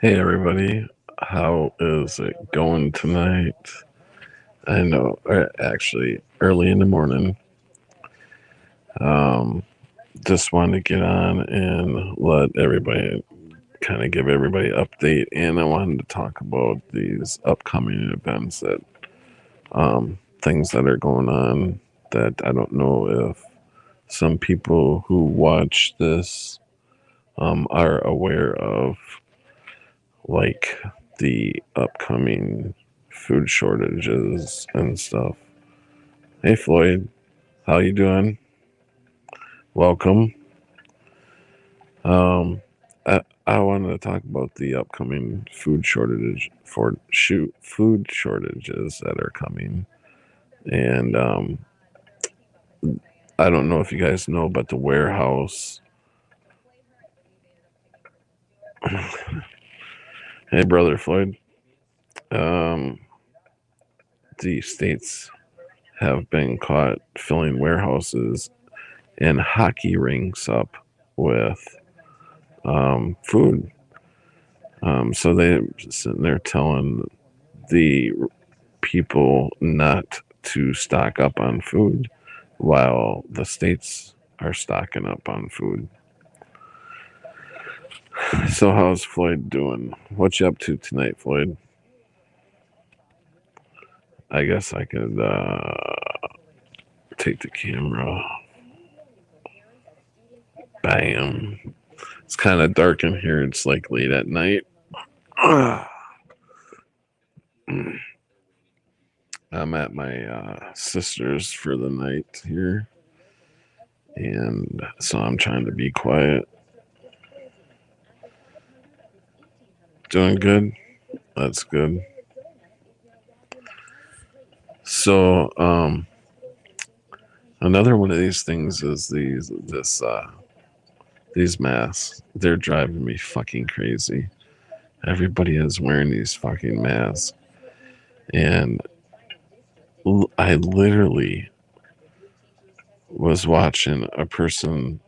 Hey everybody, how is it going tonight? I know, actually, early in the morning. Um, just wanted to get on and let everybody kind of give everybody update, and I wanted to talk about these upcoming events things that are going on that I don't know if some people who watch this are aware of, like the upcoming food shortages and stuff. Hey Floyd, how you doing? Welcome. Um, I wanted to talk about the upcoming food shortages that are coming, and I don't know if you guys know, but the warehouse. Hey brother Floyd, um, the states have been caught filling warehouses and hockey rinks up with food. So they're sitting there telling the people not to stock up on food while the states are stocking up on food. So how's Floyd doing? What you up to tonight, Floyd? I guess I could take the camera. Bam. It's kind of dark in here. It's like late at night. I'm at my sister's for the night here, and so I'm trying to be quiet. Doing good. That's good. So, another one of these things is these masks. They're driving me fucking crazy. Everybody is wearing these fucking masks, and I literally was watching a person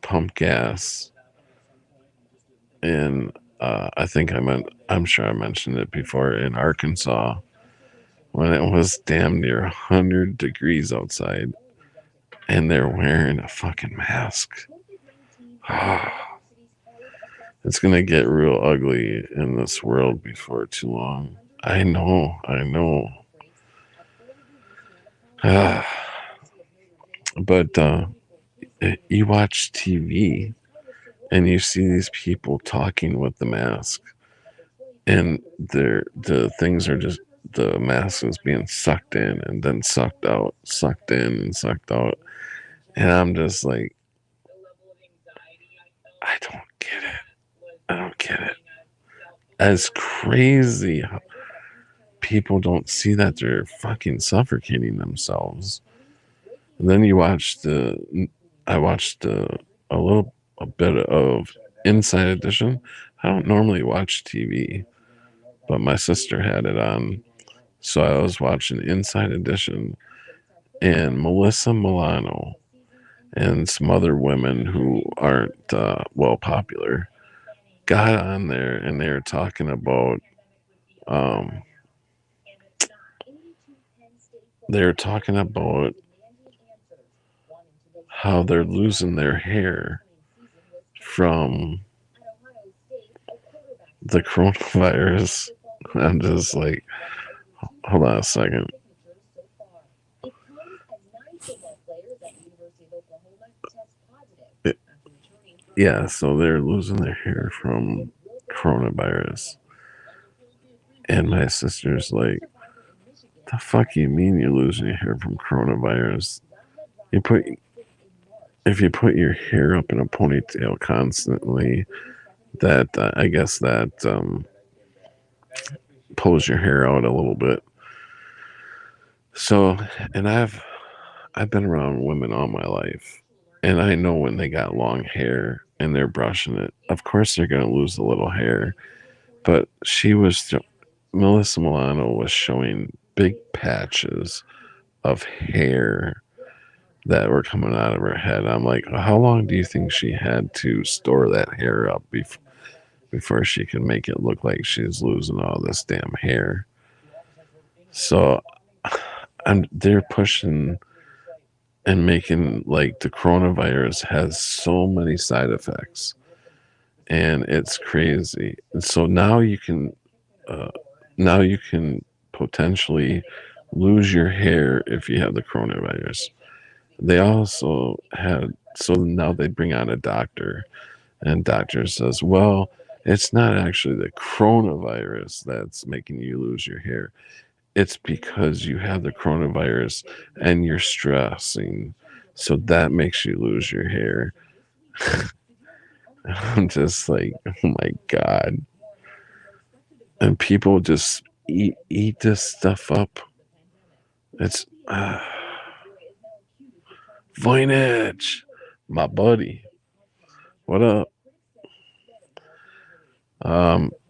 pump gas, and I'm sure I mentioned it before, in Arkansas when it was damn near 100 degrees outside, and they're wearing a fucking mask. It's gonna get real ugly in this world before too long. I know. But you watch TV and you see these people talking with the mask, and the things are just the mask is being sucked in and then sucked out, sucked in and sucked out, and I'm just like, I don't get it. I don't get it. As crazy how people don't see that they're fucking suffocating themselves. And then I watched a bit of Inside Edition. I don't normally watch TV, but my sister had it on, so I was watching Inside Edition, and Melissa Milano and some other women who aren't popular got on there, and they were talking about um, they were talking about how they're losing their hair from the coronavirus. I'm just like, hold on a second. It, yeah, so they're losing their hair from coronavirus. And my sister's like, the fuck you mean you're losing your hair from coronavirus? You put If you put your hair up in a ponytail constantly, that I guess that pulls your hair out a little bit. So, and I've been around women all my life, and I know when they got long hair and they're brushing it, of course they're going to lose a little hair. But Melissa Milano was showing big patches of hair that were coming out of her head. I'm like, how long do you think she had to store that hair up before she can make it look like she's losing all this damn hair. So, and they're pushing and making like the coronavirus has so many side effects, and it's crazy. And so uh, now you can potentially lose your hair if you have the coronavirus. They also had, so now they bring on a doctor, and doctor says, well, it's not actually the coronavirus that's making you lose your hair. It's because you have the coronavirus and you're stressing. So that makes you lose your hair. I'm just like, oh my God. And people just eat this stuff up. It's Voynich, my buddy. What up?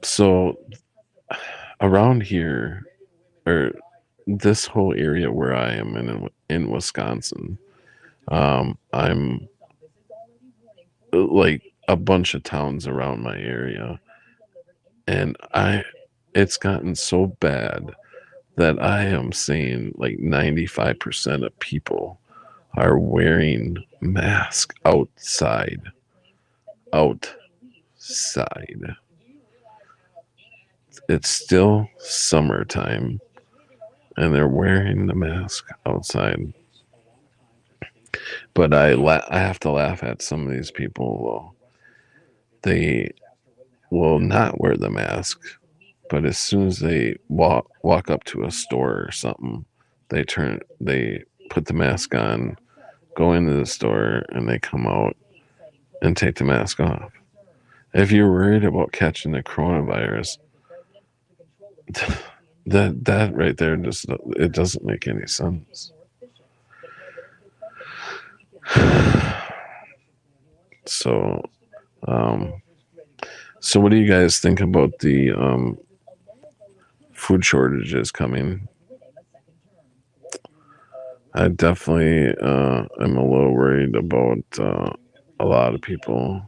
So around here, or this whole area where I am in Wisconsin, I'm like a bunch of towns around my area, and it's gotten so bad that I am saying like 95% of people are wearing masks outside. Outside. It's still summertime, and they're wearing the mask outside. But I have to laugh at some of these people. They will not wear the mask, but as soon as they walk up to a store or something, they put the mask on, go into the store, and they come out and take the mask off. If you're worried about catching the coronavirus, that right there just, it doesn't make any sense. So, so what do you guys think about the food shortages coming? I definitely am a little worried about a lot of people.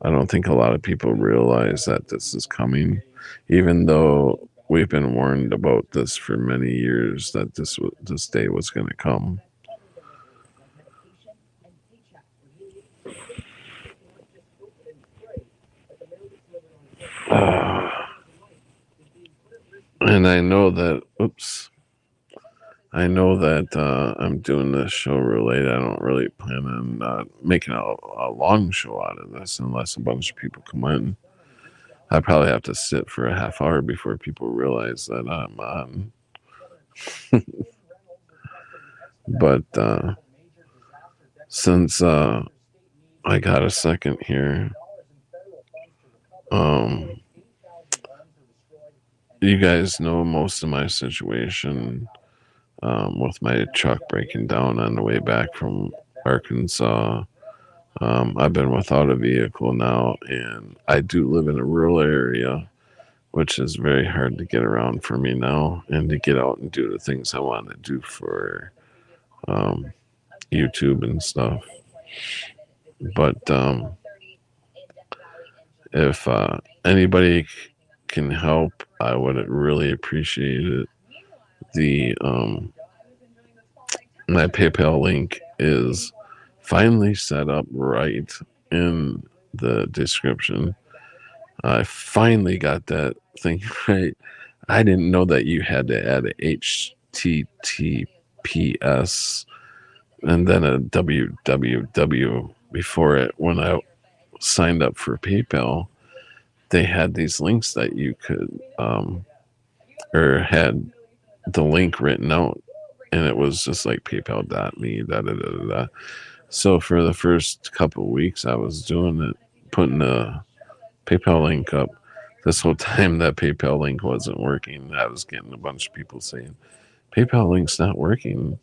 I don't think a lot of people realize that this is coming, even though we've been warned about this for many years that this day was going to come. And I know that, I know that I'm doing this show real late. I don't really plan on making a long show out of this unless a bunch of people come in. I probably have to sit for a half hour before people realize that I'm on. But since I got a second here, you guys know most of my situation with my truck breaking down on the way back from Arkansas. I've been without a vehicle now, and I do live in a rural area, which is very hard to get around for me now and to get out and do the things I want to do for YouTube and stuff. But if anybody can help, I would really appreciate it. The my PayPal link is finally set up right in the description. I finally got that thing right. I didn't know that you had to add a HTTPS and then a www before it. When I signed up for PayPal, they had these links that you could, or had the link written out, and it was just like paypal.me, da da da da. So for the first couple of weeks, I was doing it, putting a PayPal link up. This whole time, that PayPal link wasn't working. I was getting a bunch of people saying, PayPal link's not working.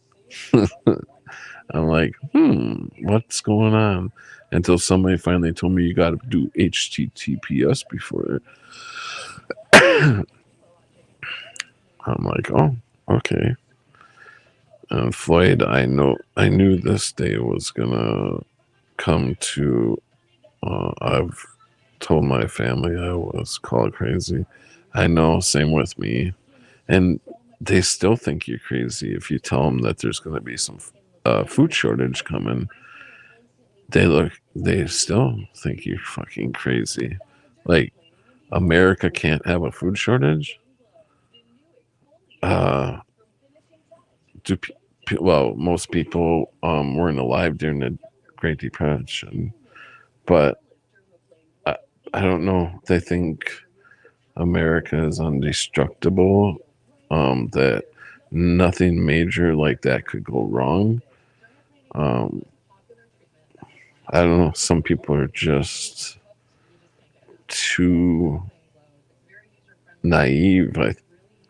I'm like, what's going on? Until somebody finally told me you got to do HTTPS before it. I'm like, oh, okay. And Floyd, I knew this day was gonna come to. I've told my family I was called crazy. I know, same with me. And they still think you're crazy if you tell them that there's going to be some food shortage coming. They still think you're fucking crazy. Like, America can't have a food shortage? Uh, well, most people weren't alive during the Great Depression, but I, I don't know. They think America is undestructible, that nothing major like that could go wrong. Um, I don't know. Some people are just too naive.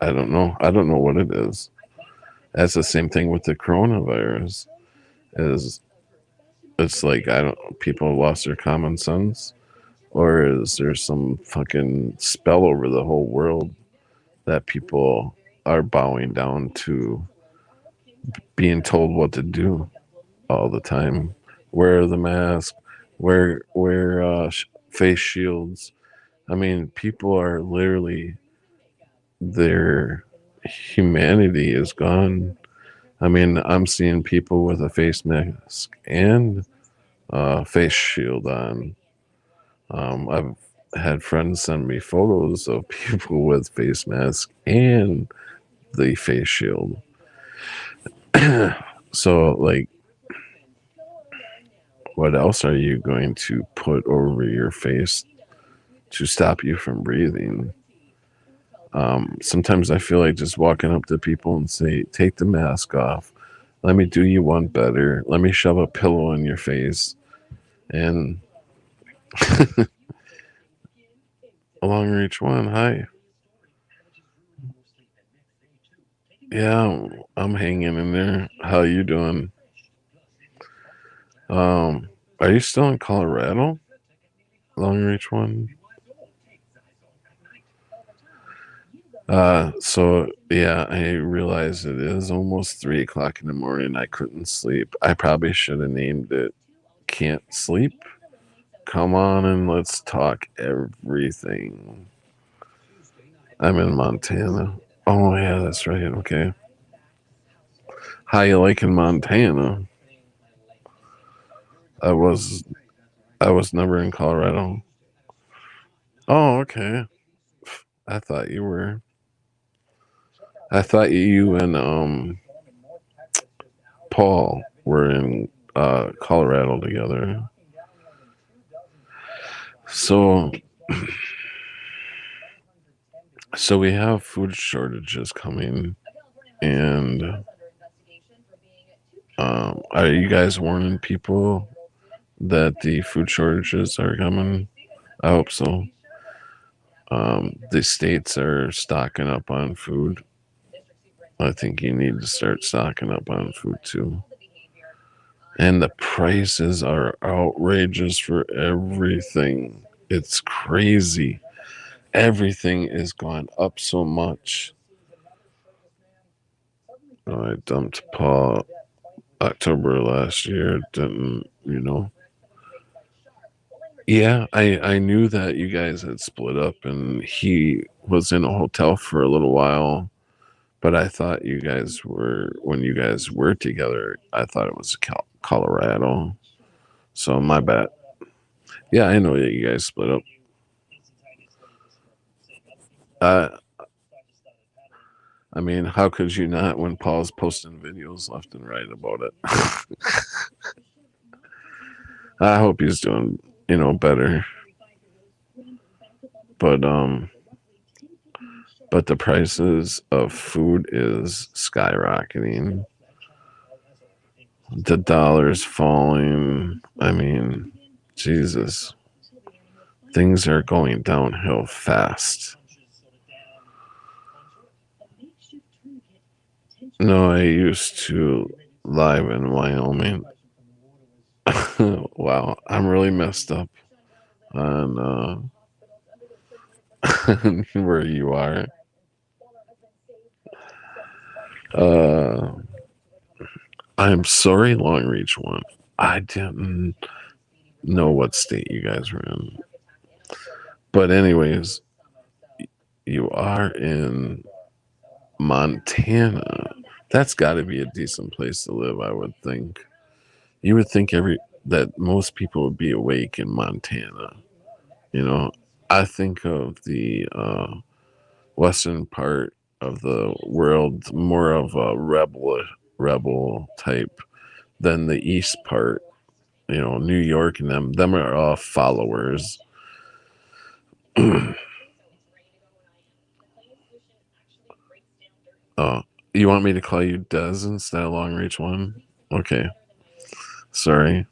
I don't know. I don't know what it is. That's the same thing with the coronavirus. Is it's like I don't. People lost their common sense, or is there some fucking spell over the whole world that people are bowing down to being told what to do all the time? Wear the mask. Wear face shields. I mean, people are literally their humanity is gone. I mean, I'm seeing people with a face mask and face shield on. I've had friends send me photos of people with face masks and the face shield. So, like, what else are you going to put over your face to stop you from breathing? Sometimes I feel like just walking up to people and say, take the mask off. Let me do you one better. Let me shove a pillow in your face. And a long reach one. Hi. Yeah, I'm hanging in there. How you doing? Um, are you still in Colorado? Long reach one. So yeah, I realize it is almost 3 o'clock in the morning. I couldn't sleep. I probably should have named it Can't Sleep. Come on and let's talk everything. I'm in Montana. Oh yeah, that's right. Okay. How you liking Montana? I was I was never in Colorado. Oh, okay. I thought you were. I thought you and Paul were in Colorado together. So so we have food shortages coming, and are you guys warning people that the food shortages are coming? I hope so. The states are stocking up on food. I think you need to start stocking up on food too. And the prices are outrageous for everything. It's crazy. Everything is gone up so much. I dumped Paul October last year. Didn't. Yeah, I knew that you guys had split up and he was in a hotel for a little while, but I thought you guys were, when you guys were together, I thought it was Colorado. So my bad. Yeah, I know that you guys split up. Uh, I mean, how could you not when Paul's posting videos left and right about it? I hope he's doing, better. But the prices of food is skyrocketing. The dollar's falling. I mean, Jesus. Things are going downhill fast. No, I used to live in Wyoming. Wow, I'm really messed up on where you are. Uh, I'm sorry, Long Reach one. I didn't know what state you guys were in. But anyways, you are in Montana. That's got to be a decent place to live, I would think. You would think that most people would be awake in Montana. You know, I think of the western part of the world more of a rebel type than the east part. You know, New York and them are all followers. Oh, you want me to call you Des instead of Long Reach One? Okay, sorry.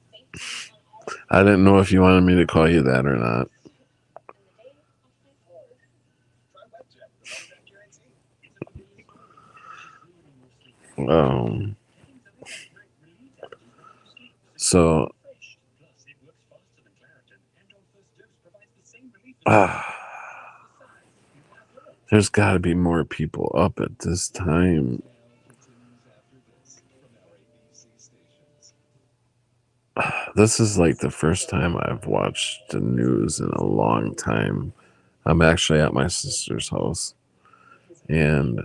I didn't know if you wanted me to call you that or not. Um, so, there's got to be more people up at this time. This is like the first time I've watched the news in a long time. I'm actually at my sister's house, and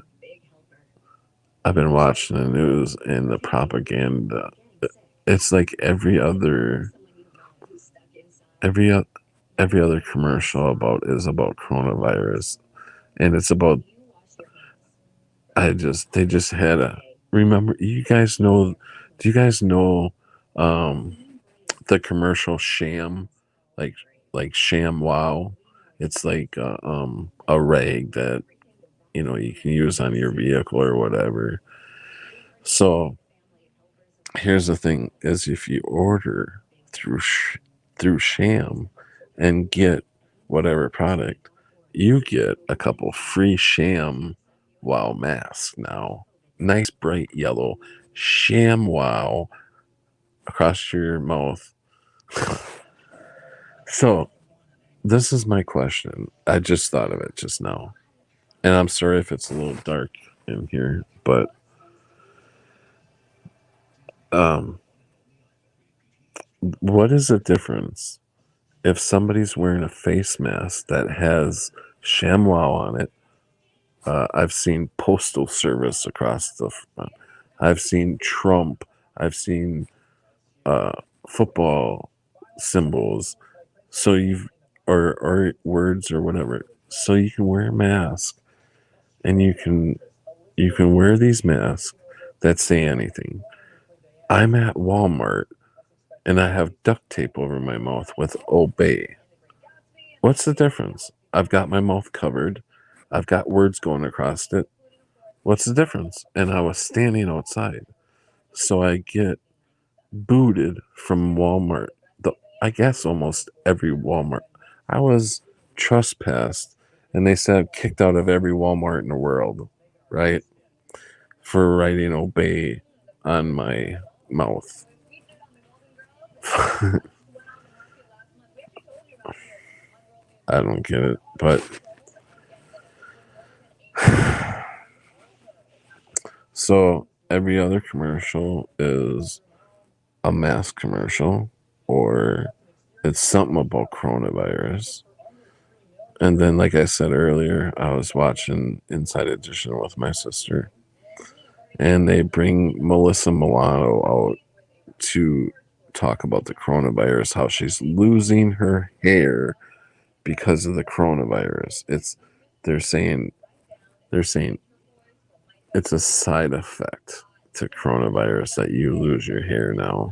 I've been watching the news and the propaganda. It's like every every other commercial about coronavirus, and it's about. They just had a. Remember, you guys know? Do you guys know um, the commercial Sham, like Sham Wow? It's like a rag that you can use on your vehicle or whatever. So here's the thing: is if you order through through Sham and get whatever product, you get a couple free Sham Wow masks now. Nice bright yellow Sham Wow across your mouth. So this is my question. I just thought of it just now, and I'm sorry if it's a little dark in here, but um, what is the difference if somebody's wearing a face mask that has ShamWow on it? I've seen Postal Service across the front. I've seen Trump. I've seen uh, football symbols. So you've or words or whatever. So you can wear a mask, and you can wear these masks that say anything. I'm at Walmart and I have duct tape over my mouth with Obey. What's the difference? I've got my mouth covered. I've got words going across it. What's the difference? And I was standing outside. So I get booted from Walmart. I guess almost every Walmart. I was trespassed and they said kicked out of every Walmart in the world, right? For writing Obey on my mouth. I don't get it, but so every other commercial is a mask commercial or it's something about coronavirus. And then, like I said earlier, I was watching Inside Edition with my sister, and they bring Melissa Milano out to talk about the coronavirus, how she's losing her hair because of the coronavirus. They're saying they're saying it's a side effect to coronavirus that you lose your hair now.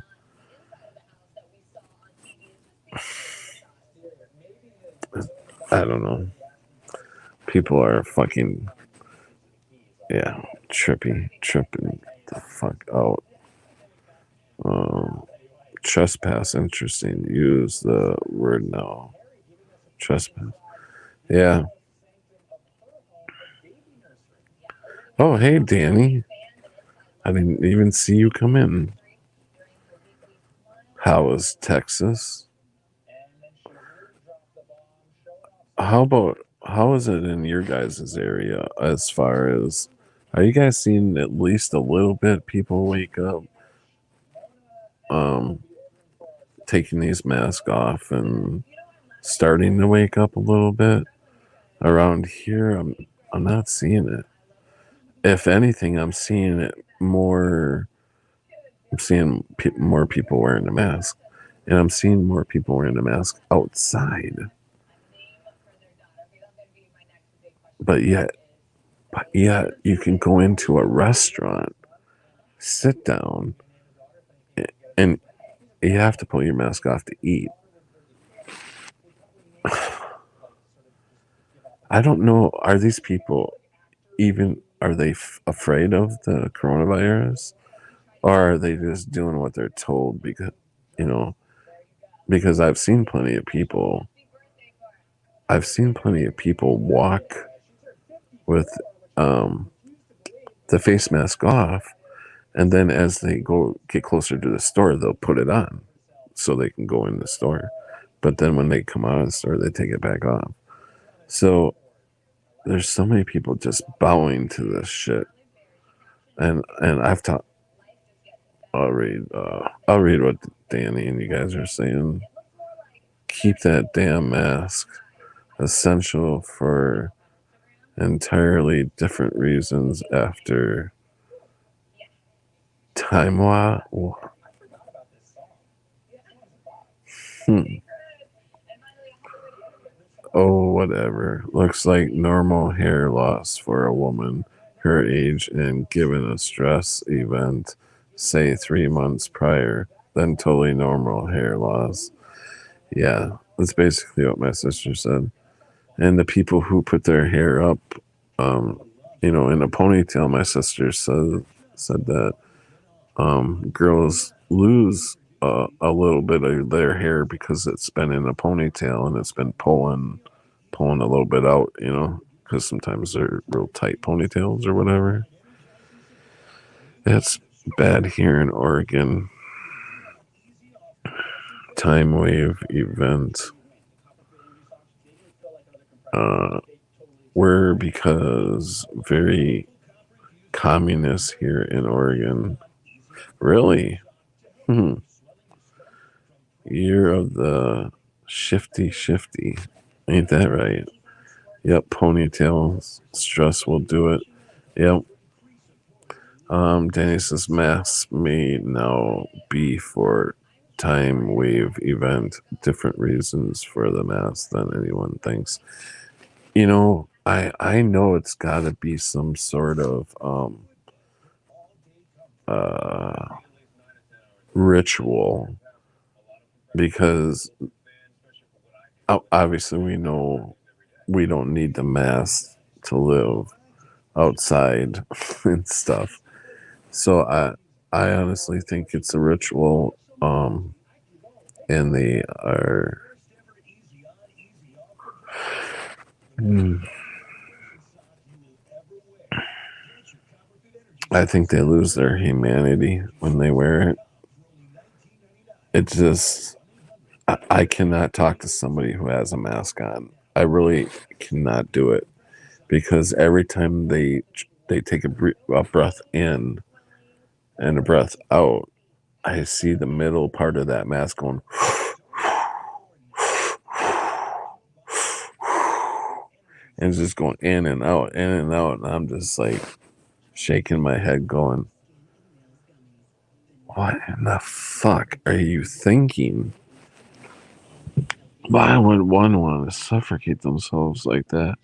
I don't know. People are fucking tripping the fuck out. Um, Trespass, interesting. Use the word now. Trespass. Yeah. Oh, hey, Danny. I didn't even see you come in. How is Texas? How is it in your guys' area as far as are you guys seeing at least a little bit people wake up um taking these masks off and starting to wake up a little bit. Around here, I'm not seeing it. If anything, I'm seeing it more. I'm seeing more people wearing a mask, and I'm seeing more people wearing a mask outside. But yet, you can go into a restaurant, sit down, and you have to pull your mask off to eat. I don't know. Are these people are they afraid of the coronavirus, or are they just doing what they're told? Because, you know, because I've seen plenty of people. I've seen plenty of people walk with the face mask off, and then as they get closer to the store, they'll put it on so they can go in the store. But then when they come out of the store, they take it back off. So there's so many people just bowing to this shit. And I've taught. I'll read what Danny and you guys are saying. Keep that damn mask. Essential for entirely different reasons after time. Oh, whatever. Looks like normal hair loss for a woman her age and given a stress event, say 3 months prior, then totally normal hair loss. Yeah, that's basically what my sister said. And the people who put their hair up, in a ponytail, my sister said that girls lose a little bit of their hair because it's been in a ponytail and it's been pulling a little bit out, because sometimes they're real tight ponytails or whatever. It's bad here in Oregon. Time wave event. We're because very communist here in Oregon. Really? Year of the shifty. Ain't that right? Yep, ponytails. Stress will do it. Yep. Danny says masks may now be for time wave event. Different reasons for the mask than anyone thinks. I know it's got to be some sort of ritual, because obviously we know we don't need the mask to live outside and stuff. So I honestly think it's a ritual, and they are. I think they lose their humanity when they wear it. It just, I cannot talk to somebody who has a mask on. I really cannot do it, because every time they take a breath in and a breath out, I see the middle part of that mask going and just going in and out, and I'm just like shaking my head going, what in the fuck are you thinking? Why would one want to suffocate themselves like that?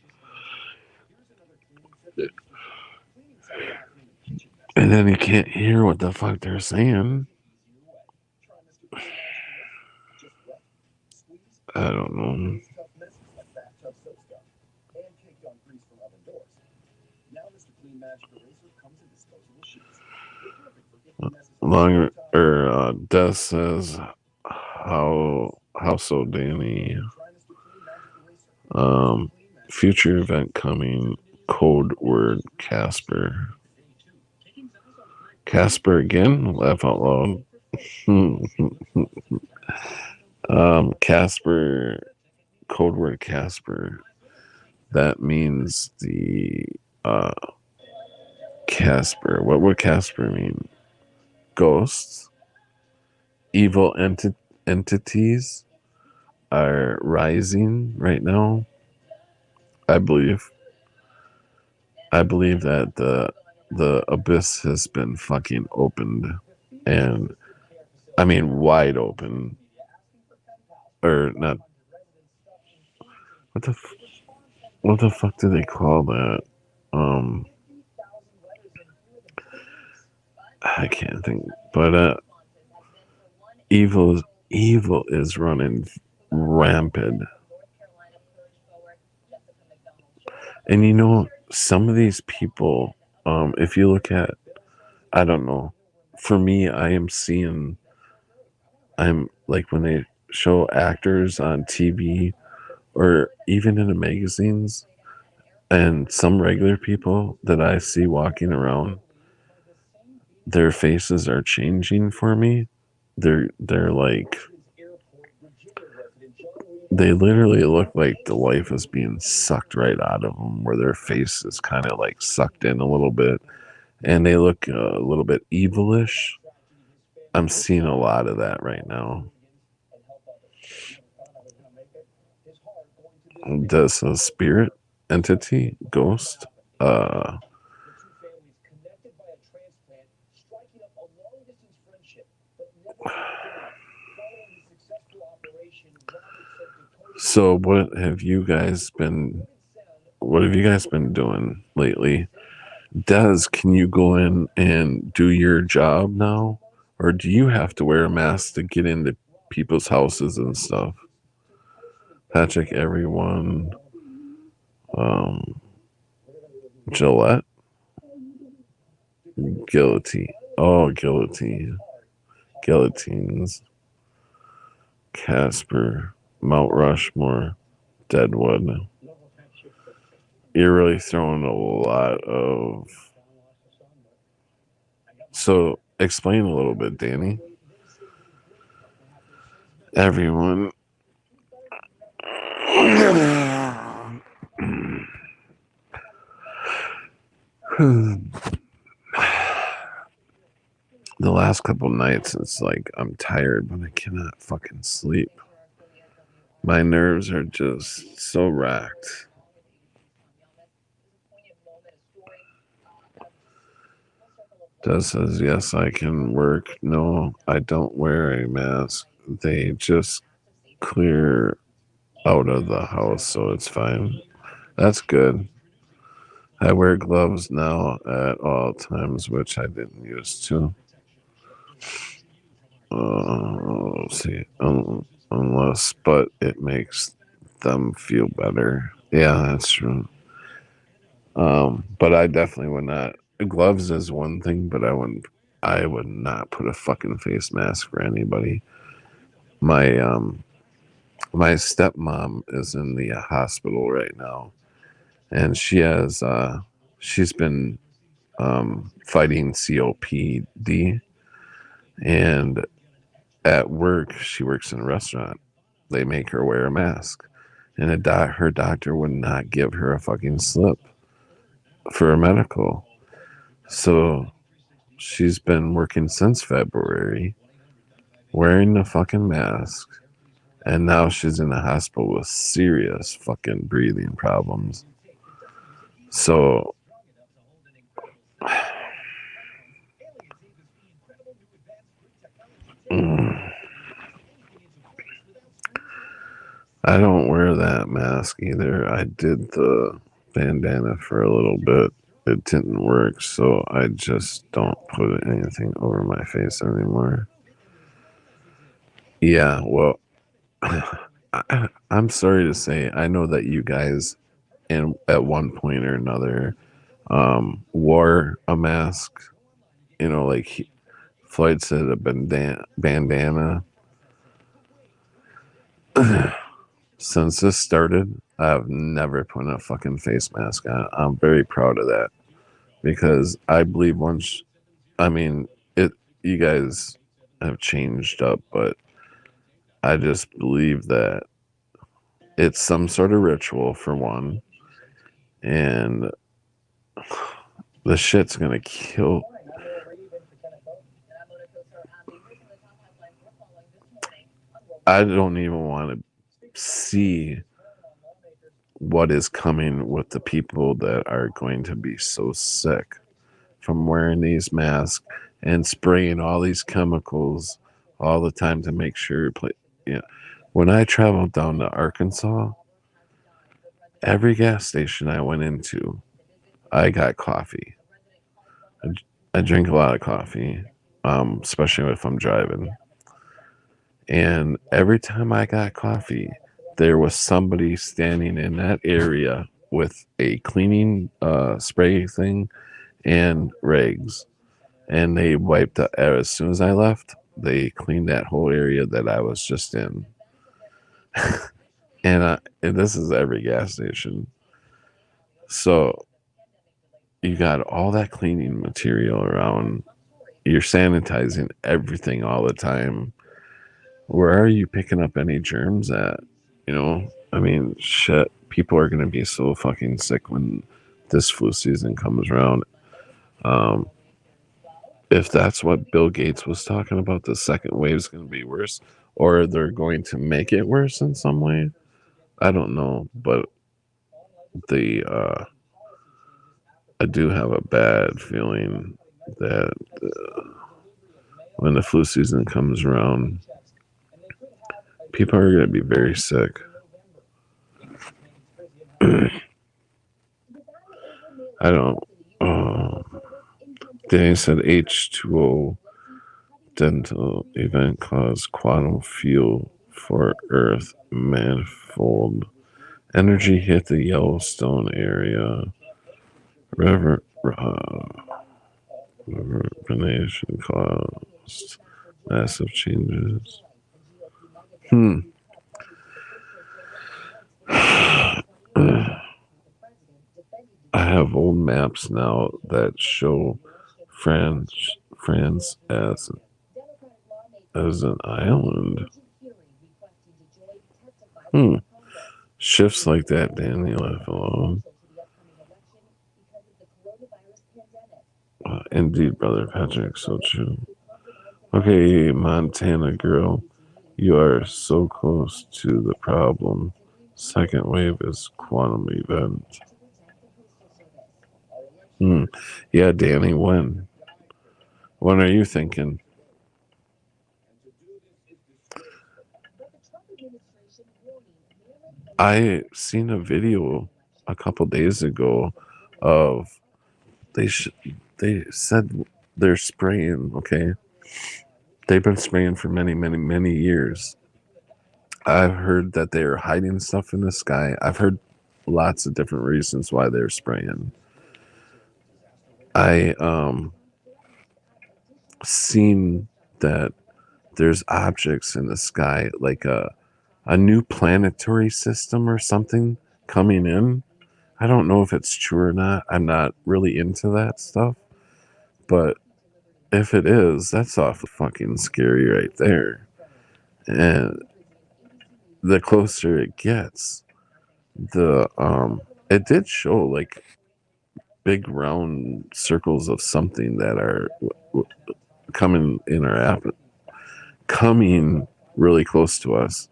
And then you can't hear what the fuck they're saying. I don't know. Longer or Des says, how so, Danny? Future event coming. Code word Casper. Casper again? Laugh out loud. Casper. Code word Casper. That means the Casper. What would Casper mean? Ghosts, evil entities, are rising right now. I believe. I believe that the abyss has been fucking opened, and I mean wide open, or not. What the what the fuck do they call that? Um, I can't think. But evil is running rampant, and you know some of these people. If you look at, I don't know. For me, I'm like when they show actors on TV or even in the magazines, and some regular people that I see walking around, their faces are changing for me. They're like they literally look like the life is being sucked right out of them, where their face is kind of like sucked in a little bit, and they look a little bit evilish. I'm seeing a lot of that right now. Does a spirit entity ghost so what have you guys been doing lately? Can you go in and do your job now? Or do you have to wear a mask to get into people's houses and stuff? Patrick, everyone, um, Gillette, Guillotine. Oh, Guillotine. Guillotines. Casper, Mount Rushmore, Deadwood. You're really throwing a lot of. So, explain a little bit, Danny. Everyone. The last couple nights, it's like I'm tired, but I cannot fucking sleep. My nerves are just so racked. Des says, yes, I can work. No, I don't wear a mask. They just clear out of the house, so it's fine. That's good. I wear gloves now at all times, which I didn't used to. Let's see. Unless, but it makes them feel better. Yeah, that's true. But I definitely would not. Gloves is one thing, but I would not put a fucking face mask for anybody. My my stepmom is in the hospital right now, and she's been fighting COPD, and at work she works in a restaurant. They make her wear a mask, and her doctor would not give her a fucking slip for a medical. So she's been working since February, wearing the fucking mask, and now she's in the hospital with serious fucking breathing problems. So I don't wear that mask either. I did the bandana for a little bit. It didn't work, so I just don't put anything over my face anymore. Yeah, well, I'm sorry to say, I know that you guys, at one point or another, wore a mask. You know, like Floyd said, a bandana. Since this started, I've never put a fucking face mask on. I'm very proud of that because I believe once, I mean, it. You guys have changed up, but I just believe that it's some sort of ritual for one, and the shit's gonna kill. I don't even want to see what is coming with the people that are going to be so sick from wearing these masks and spraying all these chemicals all the time to make sure. Yeah. When I traveled down to Arkansas, every gas station I went into, I got coffee. I drink a lot of coffee, especially if I'm driving. And every time I got coffee, there was somebody standing in that area with a cleaning spray thing and rags. And they wiped up as soon as I left, they cleaned that whole area that I was just in. And this is every gas station. So you got all that cleaning material around. You're sanitizing everything all the time. Where are you picking up any germs at? I mean, shit. People are gonna be so fucking sick when this flu season comes around. Um, if that's what Bill Gates was talking about, the second wave is gonna be worse, or they're going to make it worse in some way. I don't know, but the I do have a bad feeling that when the flu season comes around, people are going to be very sick. I don't. Danny said H2O dental event caused quantum field for Earth manifold. Energy hit the Yellowstone area. Reverberation caused massive changes. I have old maps now that show France as an island. Shifts like that, Danny left alone. Indeed, brother Patrick, so true. Okay, Montana girl, you are so close to the problem. Second wave is quantum event. Yeah, Danny, when? When are you thinking? I seen a video a couple days ago of they said they're spraying. Okay, they've been spraying for many years. I've heard that they're hiding stuff in the sky. I've heard lots of different reasons why they're spraying. I seen that there's objects in the sky like a new planetary system or something coming in. I don't know if it's true or not. I'm not really into that stuff. But if it is, that's awful fucking scary right there. And the closer it gets, the it did show like big round circles of something that are coming in our app, coming really close to us.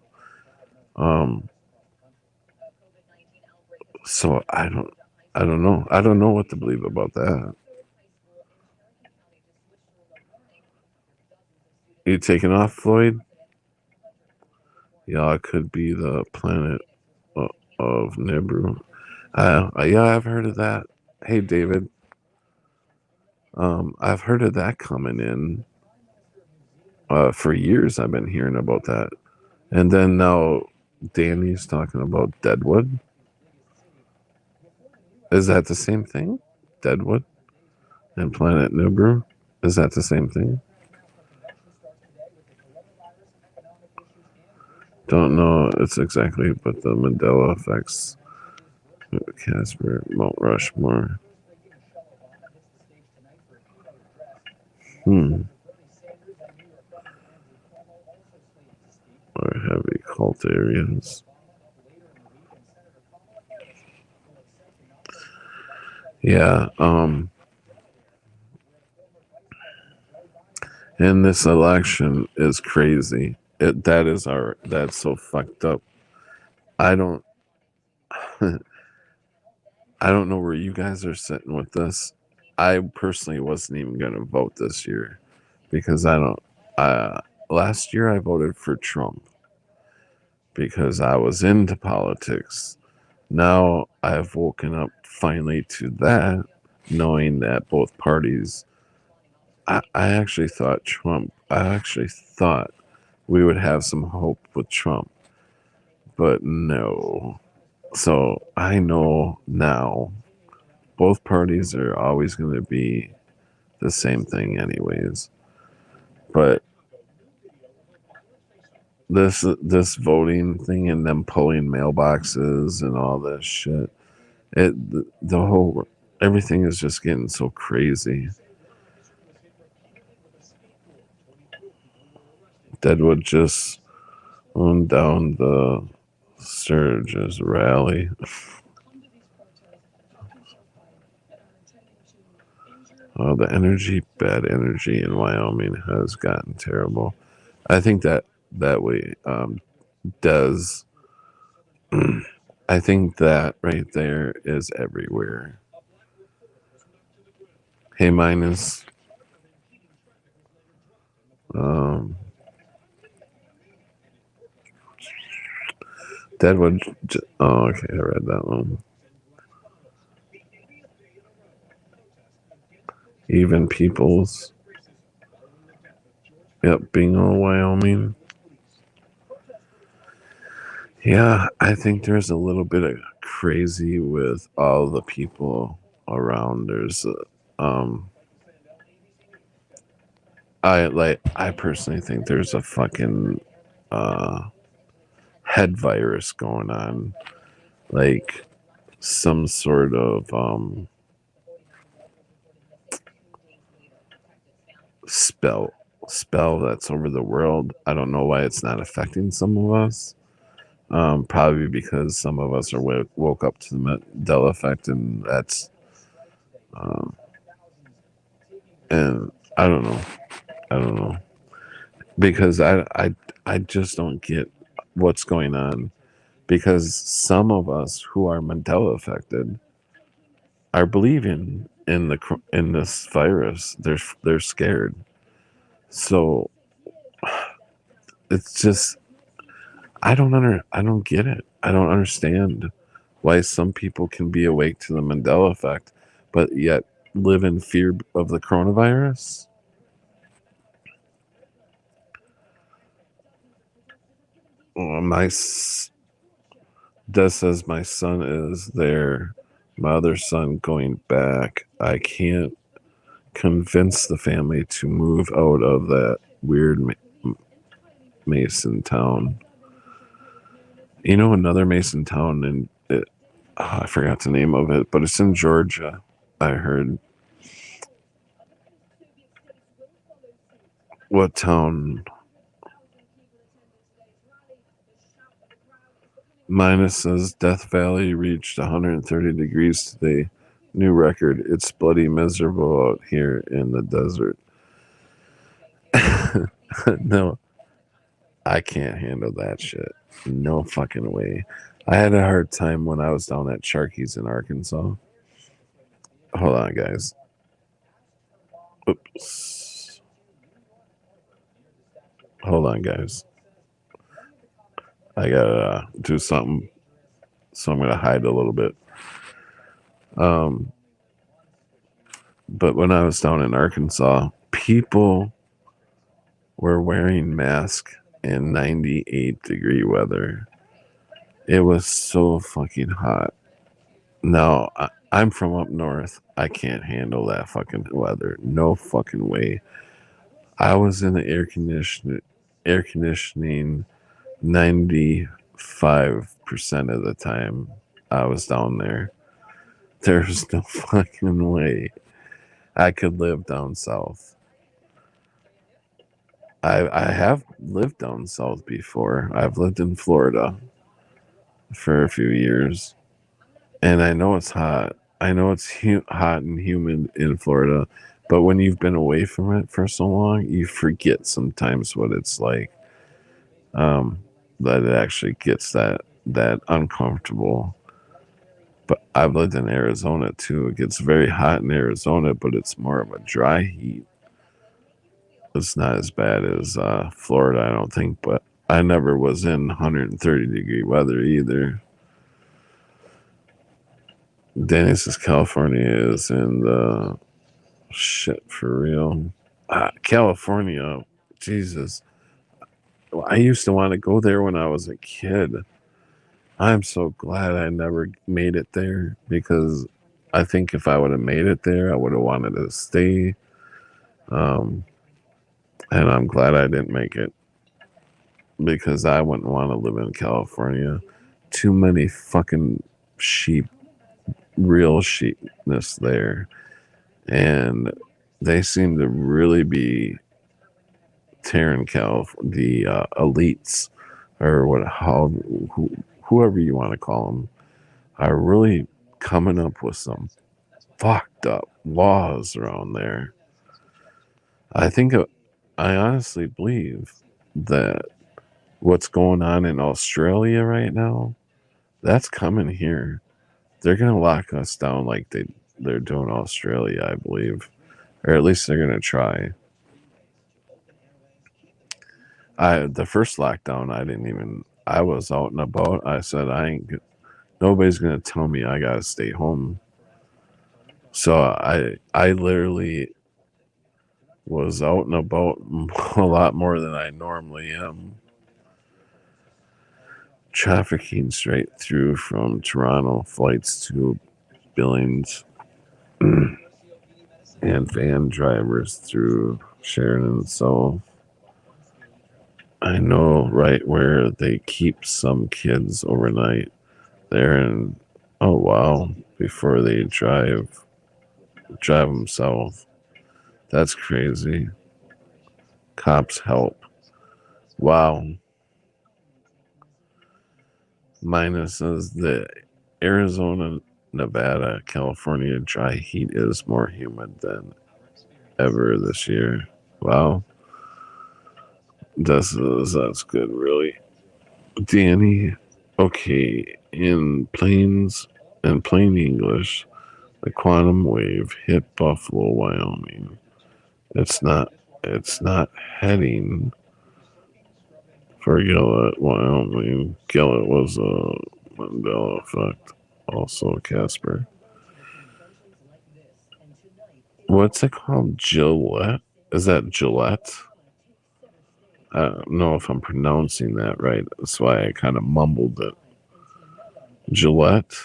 So I don't know. I don't know what to believe about that. You taking off, Floyd? Yeah, it could be the planet of Nibiru. Yeah, I've heard of that. Hey, David. I've heard of that coming in. For years, I've been hearing about that. And then now Danny's talking about Deadwood. Is that the same thing? Deadwood and Planet Nibiru? Is that the same thing? Don't know it's exactly, but the Mandela effects. Casper, Mount Rushmore. Or heavy cult areas. Yeah, and this election is crazy. That's so fucked up. I don't I don't know where you guys are sitting with this. I personally wasn't even going to vote this year because I don't. Uh, last year I voted for Trump because I was into politics. Now I've woken up finally to that, knowing that both parties. I actually thought Trump. I actually thought we would have some hope with Trump, but no. So I know now both parties are always going to be the same thing anyways. But this voting thing and them pulling mailboxes and all this shit, the whole everything is just getting so crazy. Deadwood just owned down the Sturgis rally. Oh, the bad energy in Wyoming has gotten terrible. I think that way does. I think that right there is everywhere. Hey, minus. Um, Deadwood. Oh, okay, I read that one. Even Peoples. Yep, Bingo, Wyoming. Yeah, I think there's a little bit of crazy with all the people around. Um, I personally think there's a fucking uh, head virus going on, like some sort of spell that's over the world. I don't know why it's not affecting some of us. Probably because some of us are woke up to the Mandela effect, and that's um, and I don't know. I don't know because I just don't get what's going on because some of us who are Mandela affected are believing in this virus. They're scared. So it's just I don't get it. I don't understand why some people can be awake to the Mandela effect, but yet live in fear of the coronavirus. My Des says my son is there. My other son going back. I can't convince the family to move out of that weird Mason town. You know another Mason town, and I forgot the name of it, but it's in Georgia. I heard. What town? Minus says Death Valley reached 130 degrees today. New record. It's bloody miserable out here in the desert. No, I can't handle that shit. No fucking way. I had a hard time when I was down at Sharky's in Arkansas. Hold on, guys. Oops. Hold on, guys. I gotta do something, so I'm gonna hide a little bit. Um, but when I was down in Arkansas, people were wearing masks in 98-degree weather. It was so fucking hot. No, I'm from up north. I can't handle that fucking weather. No fucking way. I was in the air conditioning 95% of the time I was down there. There's no fucking way I could live down south. I have lived down south before. I've lived in Florida for a few years, and I know it's hot. I know it's hot and humid in Florida, but when you've been away from it for so long, you forget sometimes what it's like. That it actually gets that uncomfortable. But I've lived in Arizona too. It gets very hot in Arizona, but it's more of a dry heat. It's not as bad as Florida, I don't think, but I never was in 130-degree weather either. Dennis is California is in the shit for real. California, Jesus. I used to want to go there when I was a kid. I'm so glad I never made it there because I think if I would have made it there, I would have wanted to stay. Um, and I'm glad I didn't make it because I wouldn't want to live in California. Too many fucking sheep, real sheepness there. And they seem to really be tearing the elites or whoever you want to call them are really coming up with some fucked up laws around there. I honestly believe that what's going on in Australia right now, that's coming here. They're gonna lock us down like they're doing Australia, I believe, or at least they're gonna try. The first lockdown, I was out and about. I said nobody's gonna tell me I gotta stay home. So I literally was out and about a lot more than I normally am. Trafficking straight through from Toronto flights to Billings and van drivers through Sheridan. So I know right where they keep some kids overnight there, and oh wow, before they drive them south. That's crazy. Cops help. Wow. Minus says the Arizona, Nevada, California dry heat is more humid than ever this year. Wow. That's good, really. Danny, okay, in plain English, the quantum wave hit Buffalo, Wyoming. It's not heading for Gillette, Wyoming. Gillette was a Mandela effect. Also Casper. What's it called? Gillette? Is that Gillette? I don't know if I'm pronouncing that right. That's why I kind of mumbled it. Gillette?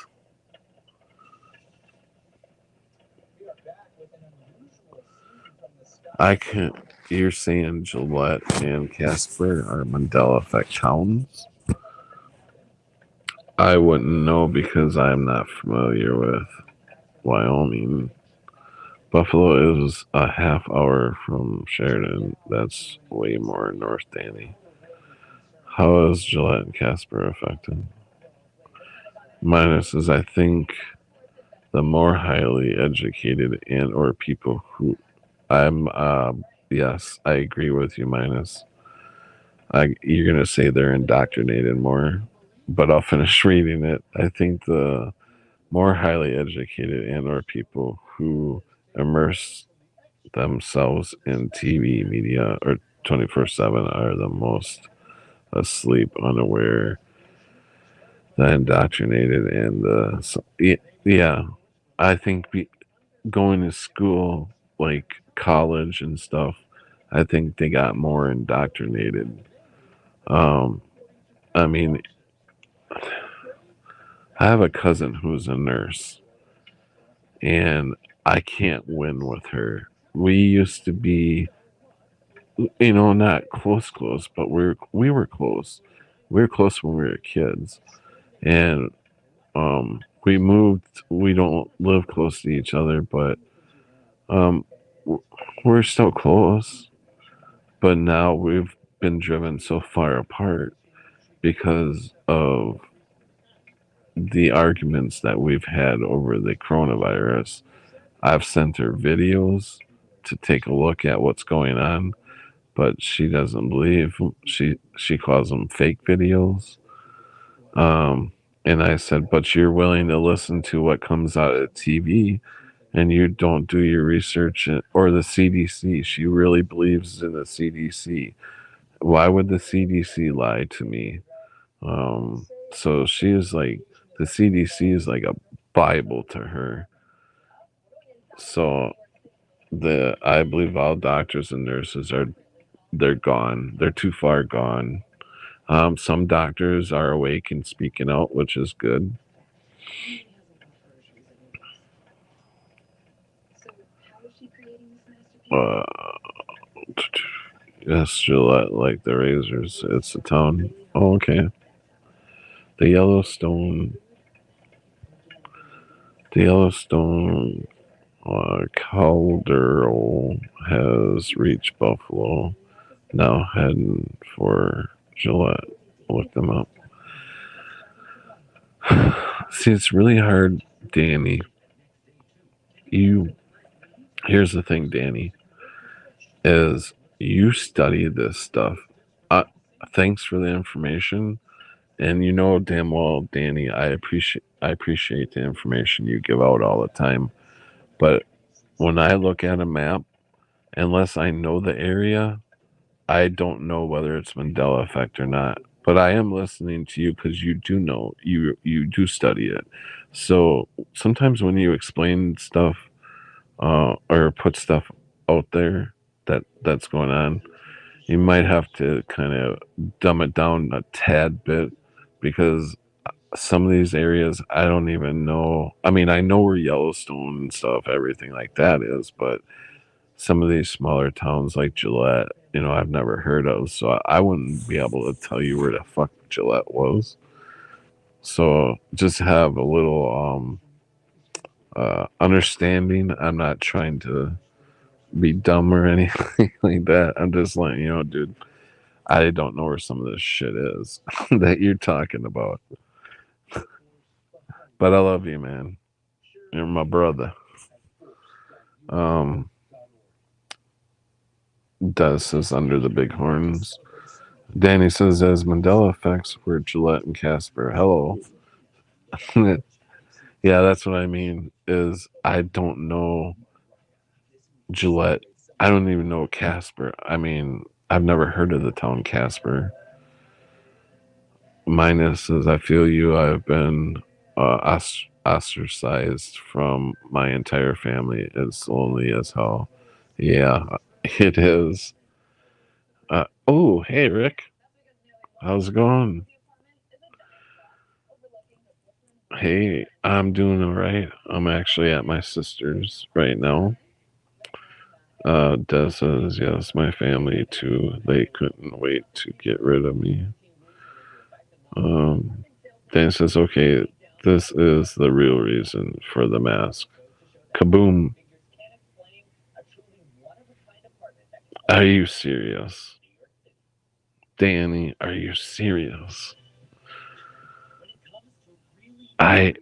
I can't. You're saying Gillette and Casper are Mandela effect towns? I wouldn't know because I'm not familiar with Wyoming. Buffalo is a half hour from Sheridan. That's way more north, Danny. How is Gillette and Casper affected? Minus is, I think, the more highly educated and or people who I'm yes, I agree with you, Minus. You're gonna say they're indoctrinated more, but I'll finish reading it. I think the more highly educated and or people who immerse themselves in TV media or 24/7 are the most asleep, unaware, the indoctrinated, and yeah. I think going to school, like college and stuff, I think they got more indoctrinated. Um, I mean, I have a cousin who's a nurse, and I can't win with her. We used to be, not close, but we were close. We were close when we were kids, and we moved. We don't live close to each other, but um, we're still close. But now we've been driven so far apart because of the arguments that we've had over the coronavirus. I've sent her videos to take a look at what's going on, but she doesn't believe. She calls them fake videos. Um, and I said, but you're willing to listen to what comes out of TV and you don't do your research or the CDC. She really believes in the CDC. Why would the CDC lie to me? So she is like, the CDC is like a Bible to her. So I believe all doctors and nurses they're gone. They're too far gone. Some doctors are awake and speaking out, which is good. Uh, yes, Gillette, like the razors. It's a town. Oh, okay. The Yellowstone. The Yellowstone Caldero has reached Buffalo. Now heading for Gillette. Look them up. See, it's really hard, Danny. Here's the thing, Danny, is you study this stuff. Uh, Thanks for the information, and you know damn well, Danny, I appreciate the information you give out all the time. But when I look at a map, unless I know the area, I don't know whether it's Mandela effect or not. But I am listening to you because you do know, you do study it. So sometimes when you explain stuff or put stuff out there that's going on, you might have to kind of dumb it down a tad bit because some of these areas I don't even know. I mean, I know where Yellowstone and stuff, everything like that is, but some of these smaller towns like Gillette, I've never heard of, so I wouldn't be able to tell you where the fuck Gillette was. So just have a little understanding. I'm not trying to be dumb or anything like that. I'm just letting you know, dude, I don't know where some of this shit is that you're talking about. But I love you, man. You're my brother. Um, Des says under the bighorns. Danny says as Mandela effects were Gillette and Casper. Hello. Yeah, that's what I mean. Is I don't know Gillette. I don't even know Casper. I mean, I've never heard of the town Casper. Minus says I feel you. I've been ostracized from my entire family. It's lonely as hell. Yeah, it is. Oh, hey Rick, how's it going? Hey, I'm doing all right. I'm actually at my sister's right now. Des says, yes, my family too. They couldn't wait to get rid of me. Um, Dan says, okay, this is the real reason for the mask. Kaboom. Are you serious? Danny, are you serious? I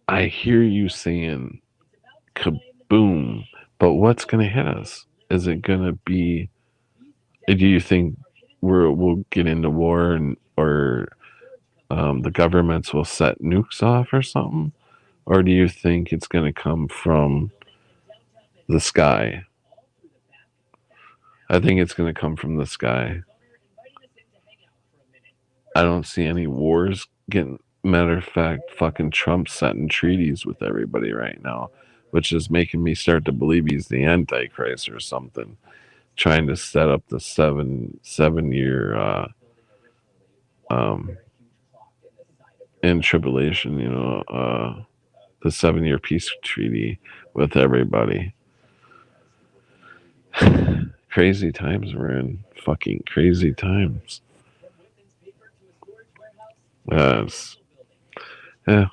I hear you saying kaboom, but what's gonna hit us? Is it gonna be? Do you think we'll get into war or the governments will set nukes off or something? Or do you think it's going to come from the sky? I think it's going to come from the sky. I don't see any wars getting. Matter of fact, fucking Trump's setting treaties with everybody right now, which is making me start to believe he's the Antichrist or something, trying to set up the seven year um, in tribulation. The 7 year peace treaty with everybody. Crazy times we're in. Fucking crazy times. Yes. Yeah.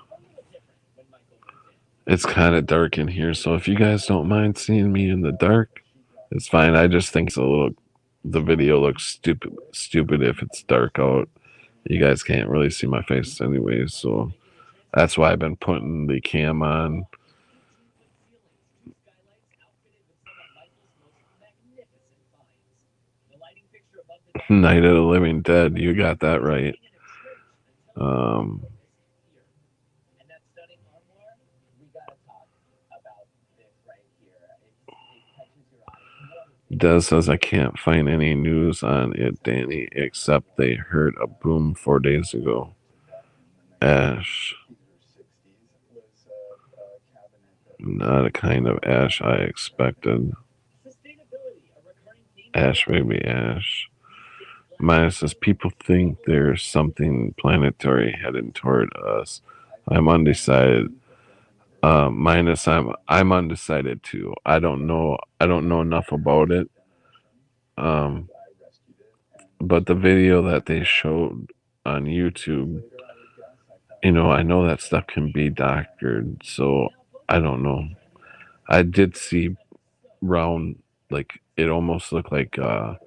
It's kind of dark in here, so if you guys don't mind seeing me in the dark, it's fine. I just think the video looks stupid if it's dark out. You guys can't really see my face anyways, so that's why I've been putting the cam on. Night of the Living Dead, you got that right. Um, Des says, I can't find any news on it, Danny, except they heard a boom 4 days ago. Ash. Not a kind of Ash I expected. Ash, baby, Ash. Maya says, people think there's something planetary heading toward us. I'm undecided. Minus, I'm undecided too. I don't know. I don't know enough about it. Um, but the video that they showed on YouTube, I know that stuff can be doctored, so I don't know. I did see round, like it almost looked like a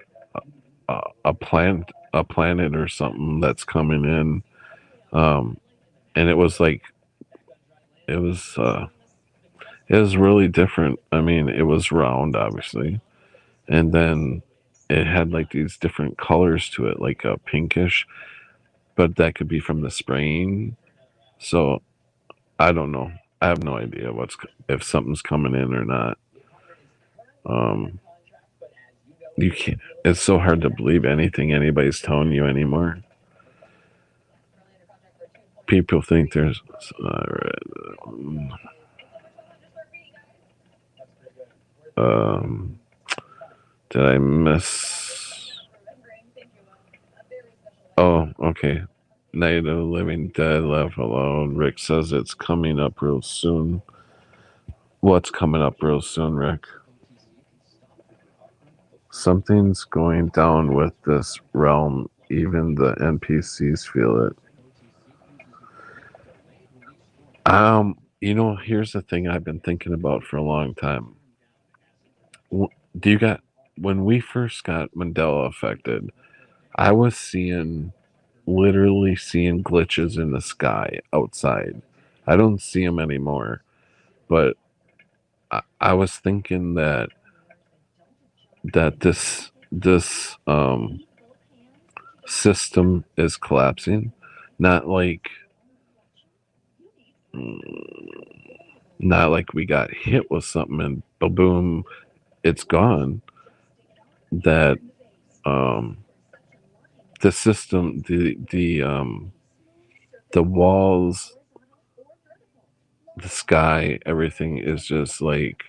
planet or something that's coming in, and it was like it was uh, it was really different. I mean, it was round, obviously, and then it had like these different colors to it, like a pinkish, but that could be from the spraying. So I don't know. I have no idea if something's coming in or not. Um, you can't. It's so hard to believe anything anybody's telling you anymore. People think there's. Um, did I miss? Oh, okay. Night of the Living Dead, Left Alone. Rick says it's coming up real soon. What's coming up real soon, Rick? Something's going down with this realm. Even the NPCs feel it. Here's the thing I've been thinking about for a long time. Do you got when we first got Mandela affected? I was literally seeing glitches in the sky outside. I don't see them anymore, but I was thinking that this system is collapsing, not like not like we got hit with something and boom, it's gone. That um, the system, the walls, the sky, everything is just like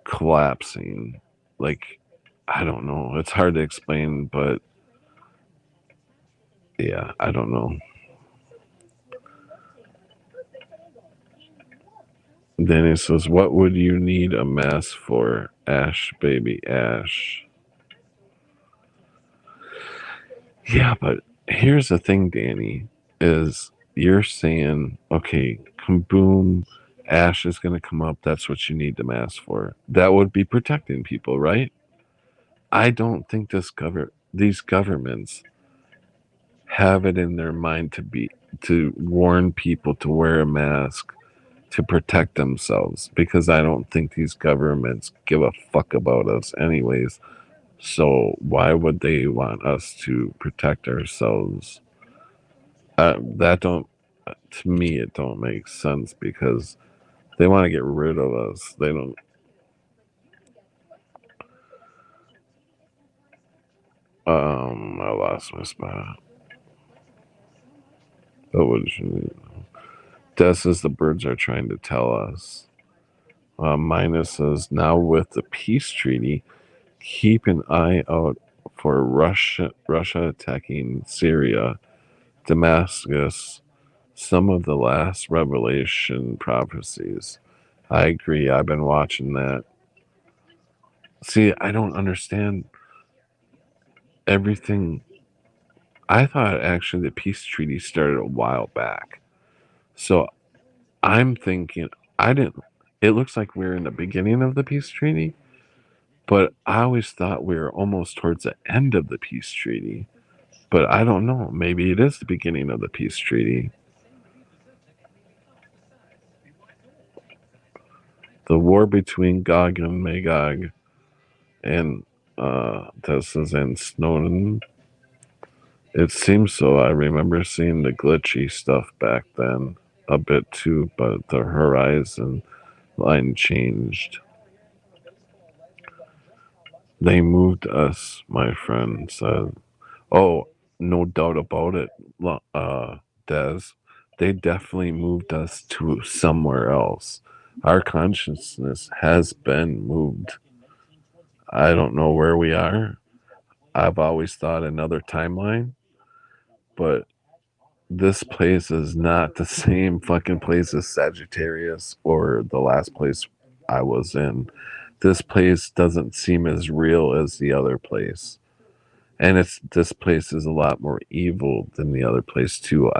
collapsing. Like I don't know. It's hard to explain, but yeah, I don't know. Danny says, "What would you need a mask for, Ash, baby, Ash?" Yeah, but here's the thing, Danny, is you're saying, okay, boom, Ash is going to come up. That's what you need the mask for. That would be protecting people, right? I don't think these governments have it in their mind to warn people to wear a mask to protect themselves because I don't think these governments give a fuck about us anyways. So why would they want us to protect ourselves? That don't To me it don't make sense because they want to get rid of us. They don't. I lost my spot. What would you need? Des says the birds are trying to tell us. Minus says now with the peace treaty, keep an eye out for Russia attacking Syria, Damascus, some of the last Revelation prophecies. I agree. I've been watching that. See, I don't understand everything. I thought actually the peace treaty started a while back. So I'm thinking, I didn't. It looks like we're in the beginning of the peace treaty, but I always thought we were almost towards the end of the peace treaty. But I don't know. Maybe it is the beginning of the peace treaty. The war between Gog and Magog and this is in Snowden It seems so. I remember seeing the glitchy stuff back then a bit too, but the horizon line changed. They moved us, my friend said. Oh, no doubt about it, Des. They definitely moved us to somewhere else. Our consciousness has been moved. I don't know where we are. I've always thought another timeline, but this place is not the same fucking place as Sagittarius or the last place I was in. This place doesn't seem as real as the other place. And it's this place is a lot more evil than the other place too.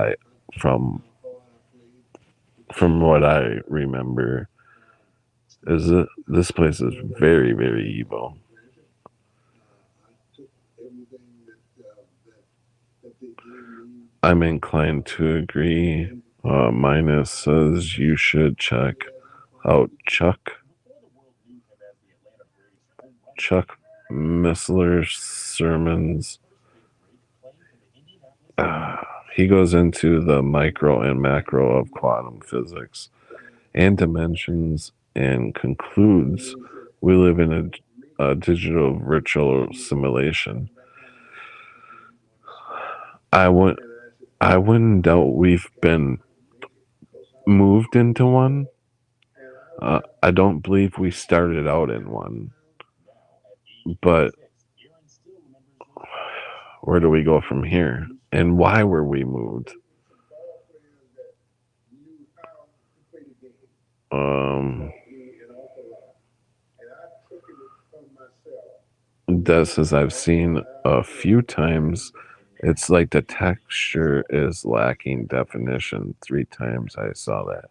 From from what I remember, is it this place is very, very evil. I'm inclined to agree. Minus says you should check out Chuck Missler's sermons. Uh, he goes into the micro and macro of quantum physics and dimensions and concludes we live in a digital virtual simulation. I would I wouldn't doubt we've been moved into one. I don't believe we started out in one, but where do we go from here? And why were we moved? Um, Des says I've seen a few times. It's like the texture is lacking definition. 3 times I saw that.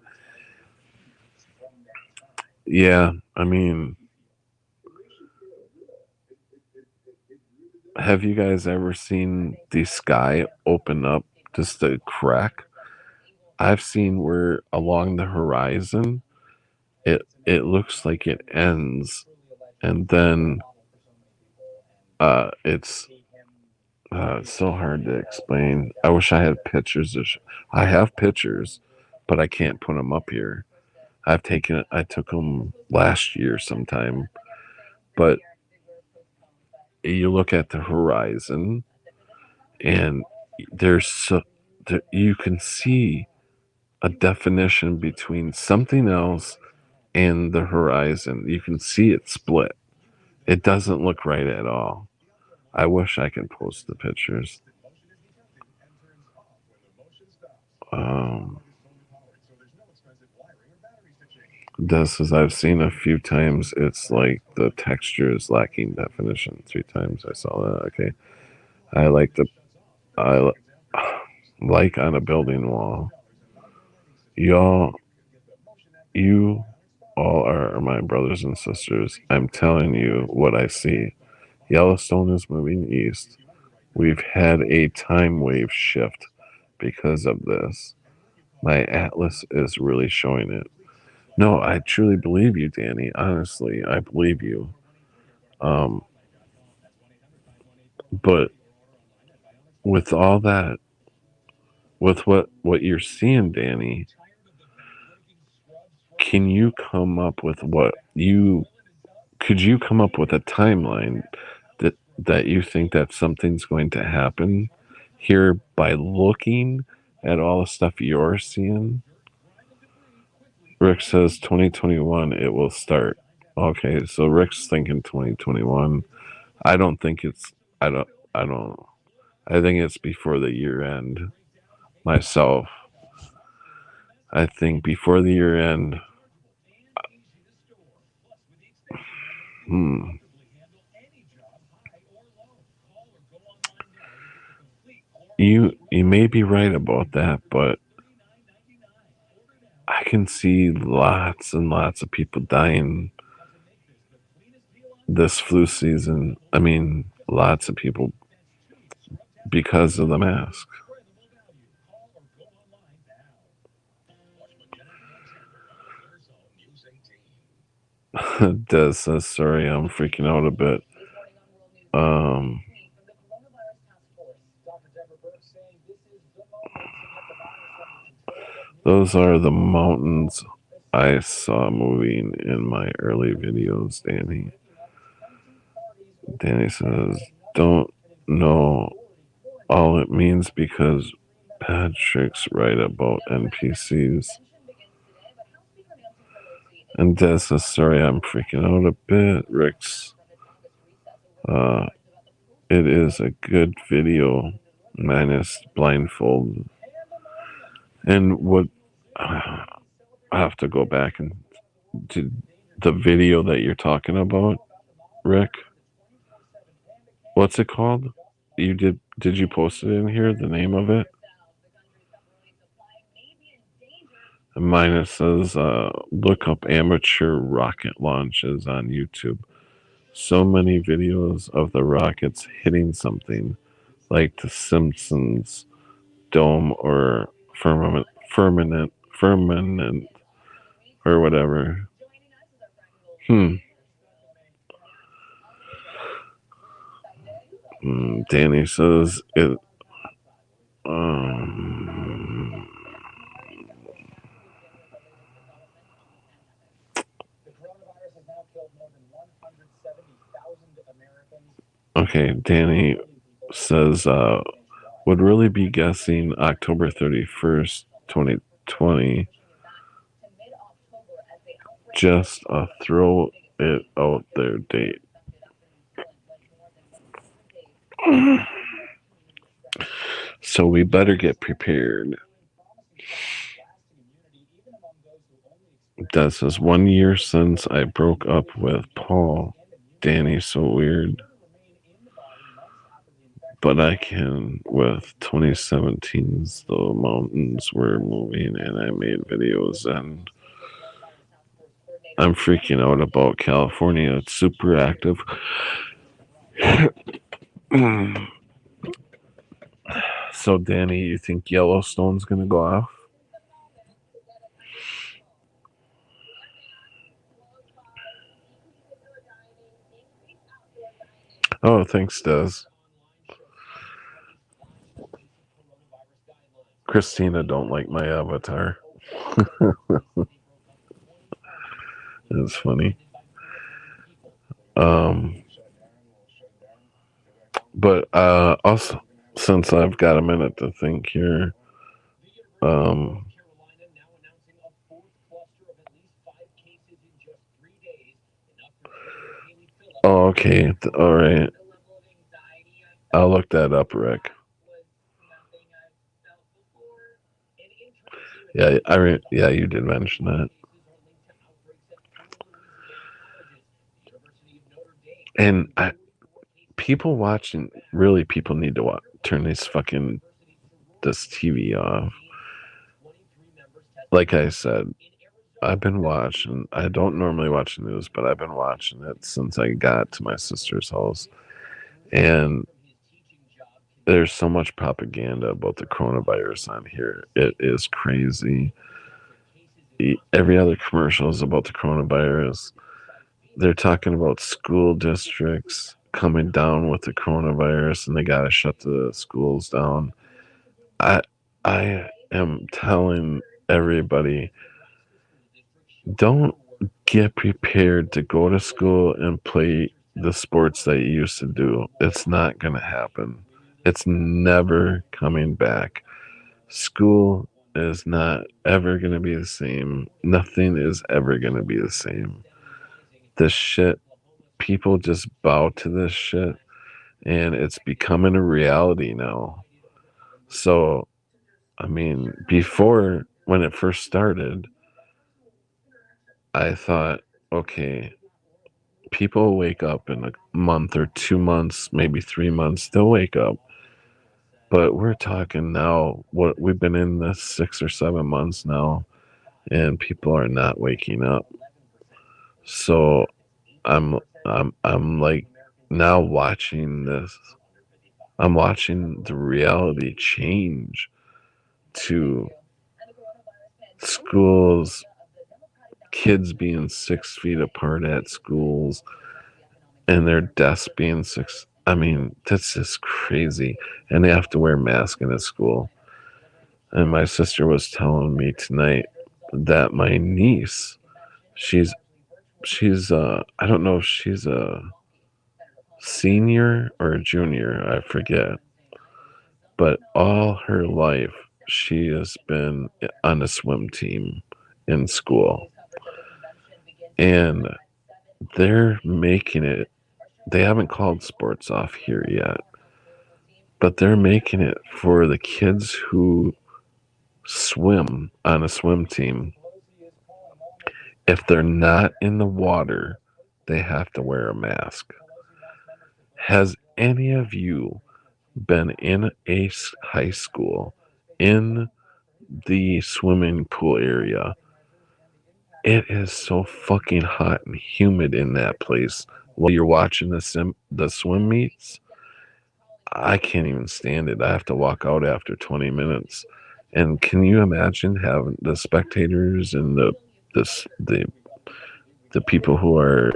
Yeah, I mean, have you guys ever seen the sky open up just a crack? I've seen where along the horizon it looks like it ends, and then it's so hard to explain. I wish I had pictures. I have pictures, but I can't put them up here. I took them last year sometime, but you look at the horizon and there's so, you can see a definition between something else and the horizon. You can see it split. It doesn't look right at all. I wish I could post the pictures. Um, this is I've seen a few times. It's like the texture is lacking definition. 3 times I saw that. Okay, I like the I like on a building wall. Y'all, you all are my brothers and sisters. I'm telling you what I see. Yellowstone is moving east. We've had a time wave shift because of this. My atlas is really showing it. No, I truly believe you, Danny. Honestly, I believe you. Um, but with all that, with what you're seeing, Danny, can you come up with what you could you come up with a timeline that you think that something's going to happen here by looking at all the stuff you're seeing? Rick says 2021 it will start. Okay, so Rick's thinking 2021. I don't think it's I don't I don't I think it's before the year end myself. I think before the year end. Hmm. You may be right about that, but I can see lots and lots of people dying this flu season. I mean, lots of people because of the mask. Des says, sorry, I'm freaking out a bit. Um, Those are the mountains I saw moving in my early videos, Danny. Danny says, don't know all it means because Patrick's right about NPCs. And Des says, sorry, I'm freaking out a bit. Rick's, it is a good video minus blindfold. And what, I have to go back and to the video that you're talking about, Rick. What's it called? Did you post it in here? The name of it? And mine says, look up amateur rocket launches on YouTube. So many videos of the rockets hitting something like the Simpsons dome or firmament or whatever. Danny says it. Okay, Danny says would really be guessing October 31st, 2020. Just a throw it out there date. So we better get prepared. That says 1 year since I broke up with Paul. Danny's so weird. But I can with 2017's the mountains were moving and I made videos and I'm freaking out about California. It's super active. So Danny, you think Yellowstone's gonna go off? Oh, thanks, Des. Christina don't like my avatar. It's funny. But also, since I've got a minute to think here, oh, okay, all right. I'll look that up, Rick. Yeah, yeah, you did mention that. And people watching, really, people need to turn this TV off. Like I said, I've been watching. I don't normally watch the news, but I've been watching it since I got to my sister's house, and there's so much propaganda about the coronavirus on here. It is crazy. Every other commercial is about the coronavirus. They're talking about school districts coming down with the coronavirus and they got to shut the schools down. I am telling everybody, don't get prepared to go to school and play the sports that you used to do. It's not going to happen. It's never coming back. School is not ever going to be the same. Nothing is ever going to be the same. This shit, people just bow to this shit, and it's becoming a reality now. So, I mean, before, when it first started, I thought, okay, people wake up in a month or 2 months, maybe 3 months, they'll wake up. But we're talking now, what we've been in this 6 or 7 months now, and people are not waking up. So I'm like now watching this. I'm watching the reality change to schools, kids being 6 feet apart at schools, and their desks being six. I mean, that's just crazy. And they have to wear masks in a school. And my sister was telling me tonight that my niece, she's I don't know if she's a senior or a junior, I forget. But all her life she has been on a swim team in school. And they're making it, they haven't called sports off here yet, but they're making it for the kids who swim on a swim team. If they're not in the water, they have to wear a mask. Has any of you been in a high school in the swimming pool area? It is so fucking hot and humid in that place while you're watching the swim meets. I can't even stand it. I have to walk out after 20 minutes. And can you imagine having the spectators and the people who are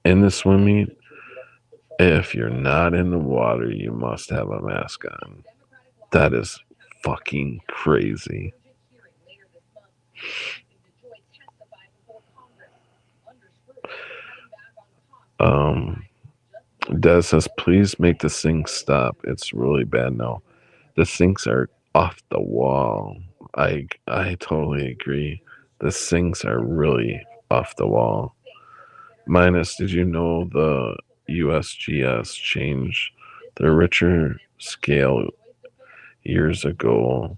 in the swim meet? If you're not in the water, you must have a mask on. That is fucking crazy. Des says, please make the sinks stop. It's really bad now. The sinks are off the wall. I totally agree. The sinks are really off the wall. Minus, did you know the USGS changed the Richter scale years ago?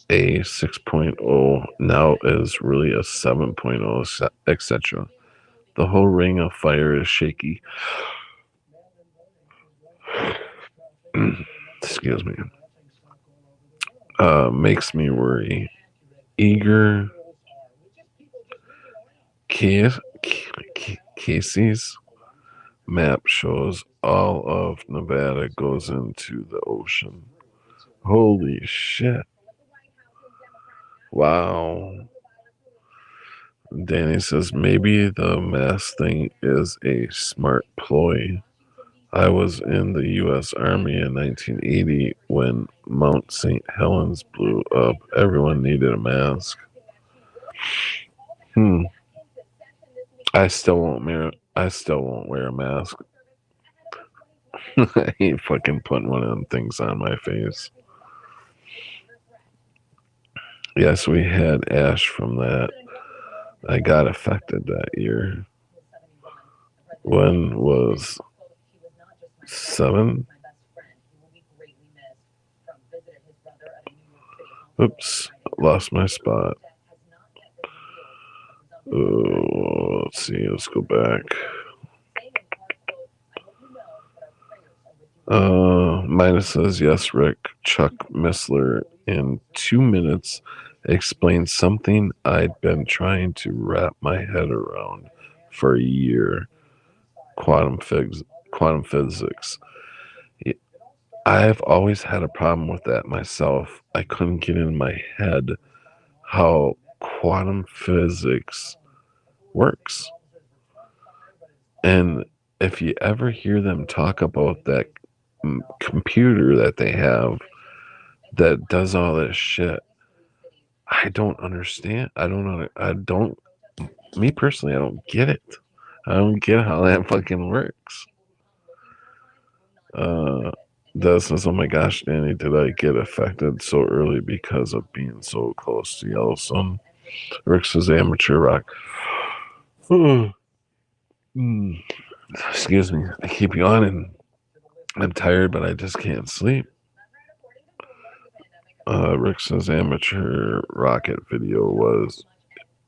A 6.0 now is really a 7.0, etc. The whole ring of fire is shaky. Excuse me. Makes me worry. Eager Casey's map shows all of Nevada goes into the ocean. Holy shit. Wow. Danny says maybe the mask thing is a smart ploy. I was in the U.S. Army in 1980 when Mount St. Helens blew up. Everyone needed a mask. I still won't wear a mask. I ain't fucking putting one of them things on my face. Yes, we had ash from that. I got affected that year. When was 7? Oops, lost my spot. Let's see, let's go back. Minus says, yes, Rick. Chuck Missler in 2 minutes explained something I'd been trying to wrap my head around for a year. Quantum physics. I've always had a problem with that myself. I couldn't get in my head how quantum physics works. And if you ever hear them talk about that computer that they have that does all this shit, I don't understand. Me personally, I don't get it. I don't get how that fucking works. That says, oh my gosh, Danny, did I get affected so early because of being so close to Yellowstone? Rick says, amateur rock. Excuse me. I keep yawning. I'm tired, but I just can't sleep. Rick says, amateur rocket video was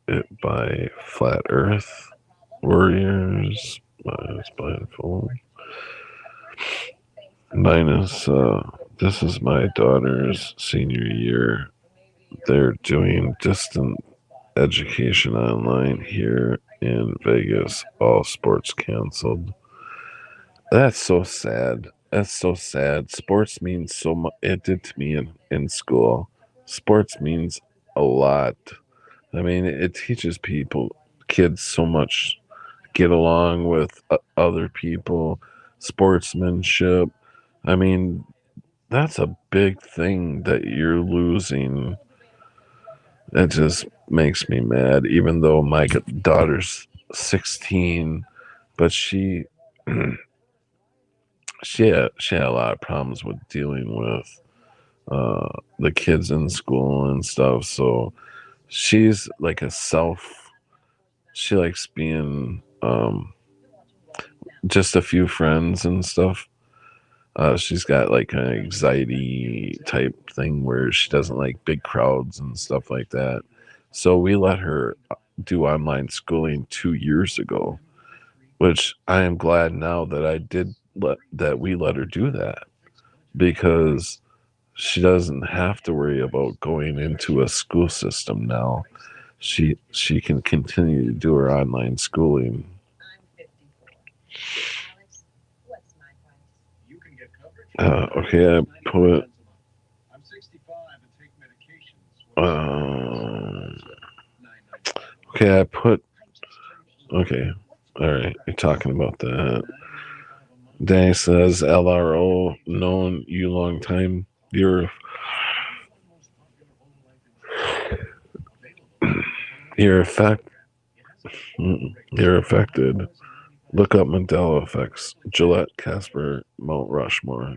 it by Flat Earth Warriors. Minus blindfold. Minus, this is my daughter's senior year. They're doing distant education online here in Vegas. All sports canceled. That's so sad. That's so sad. Sports means so much. It did to me in school. Sports means a lot. I mean, it teaches kids so much. Get along with other people, sportsmanship. I mean, that's a big thing that you're losing. That just makes me mad, even though my daughter's 16, but she had a lot of problems with dealing with the kids in school and stuff. So she's like she likes being just a few friends and stuff. She's got like an anxiety type thing where she doesn't like big crowds and stuff like that. So we let her do online schooling 2 years ago, which I am glad now that we let her do that, because she doesn't have to worry about going into a school system now. She can continue to do her online schooling. Okay, um, I put. Okay, all right. You're talking about that. Danny says LRO, known you long time. You're effect. You're affected. Look up Mandela effects. Gillette, Casper, Mount Rushmore.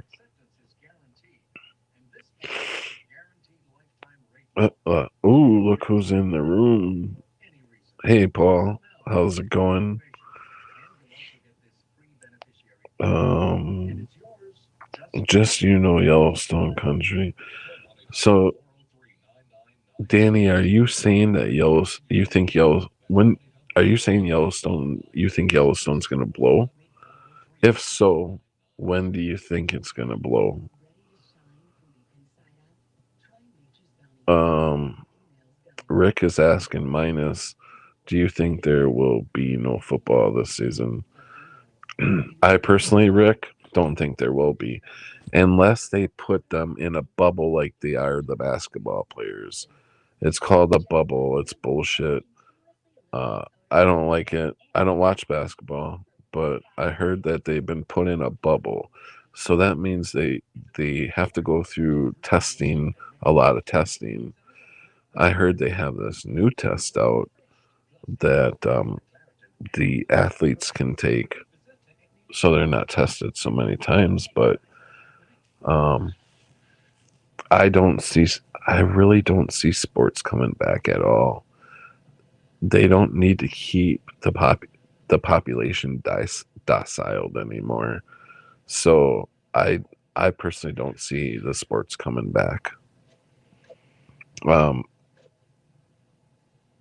Ooh, look who's in the room. Hey, Paul. How's it going? Just Yellowstone Country. So, Danny, are you saying that you think when are you saying Yellowstone? You think Yellowstone's gonna blow? If so, when do you think it's gonna blow? Um, Rick is asking minus. Do you think there will be no football this season? I personally, Rick, don't think there will be, unless they put them in a bubble like they are the basketball players. It's called a bubble. It's bullshit. I don't like it. I don't watch basketball, but I heard that they've been put in a bubble. So that means they have to go through testing, a lot of testing. I heard they have this new test out that the athletes can take, so they're not tested so many times. But um, I don't see. I really don't see sports coming back at all. They don't need to keep the population docile anymore. So I personally don't see the sports coming back. Um,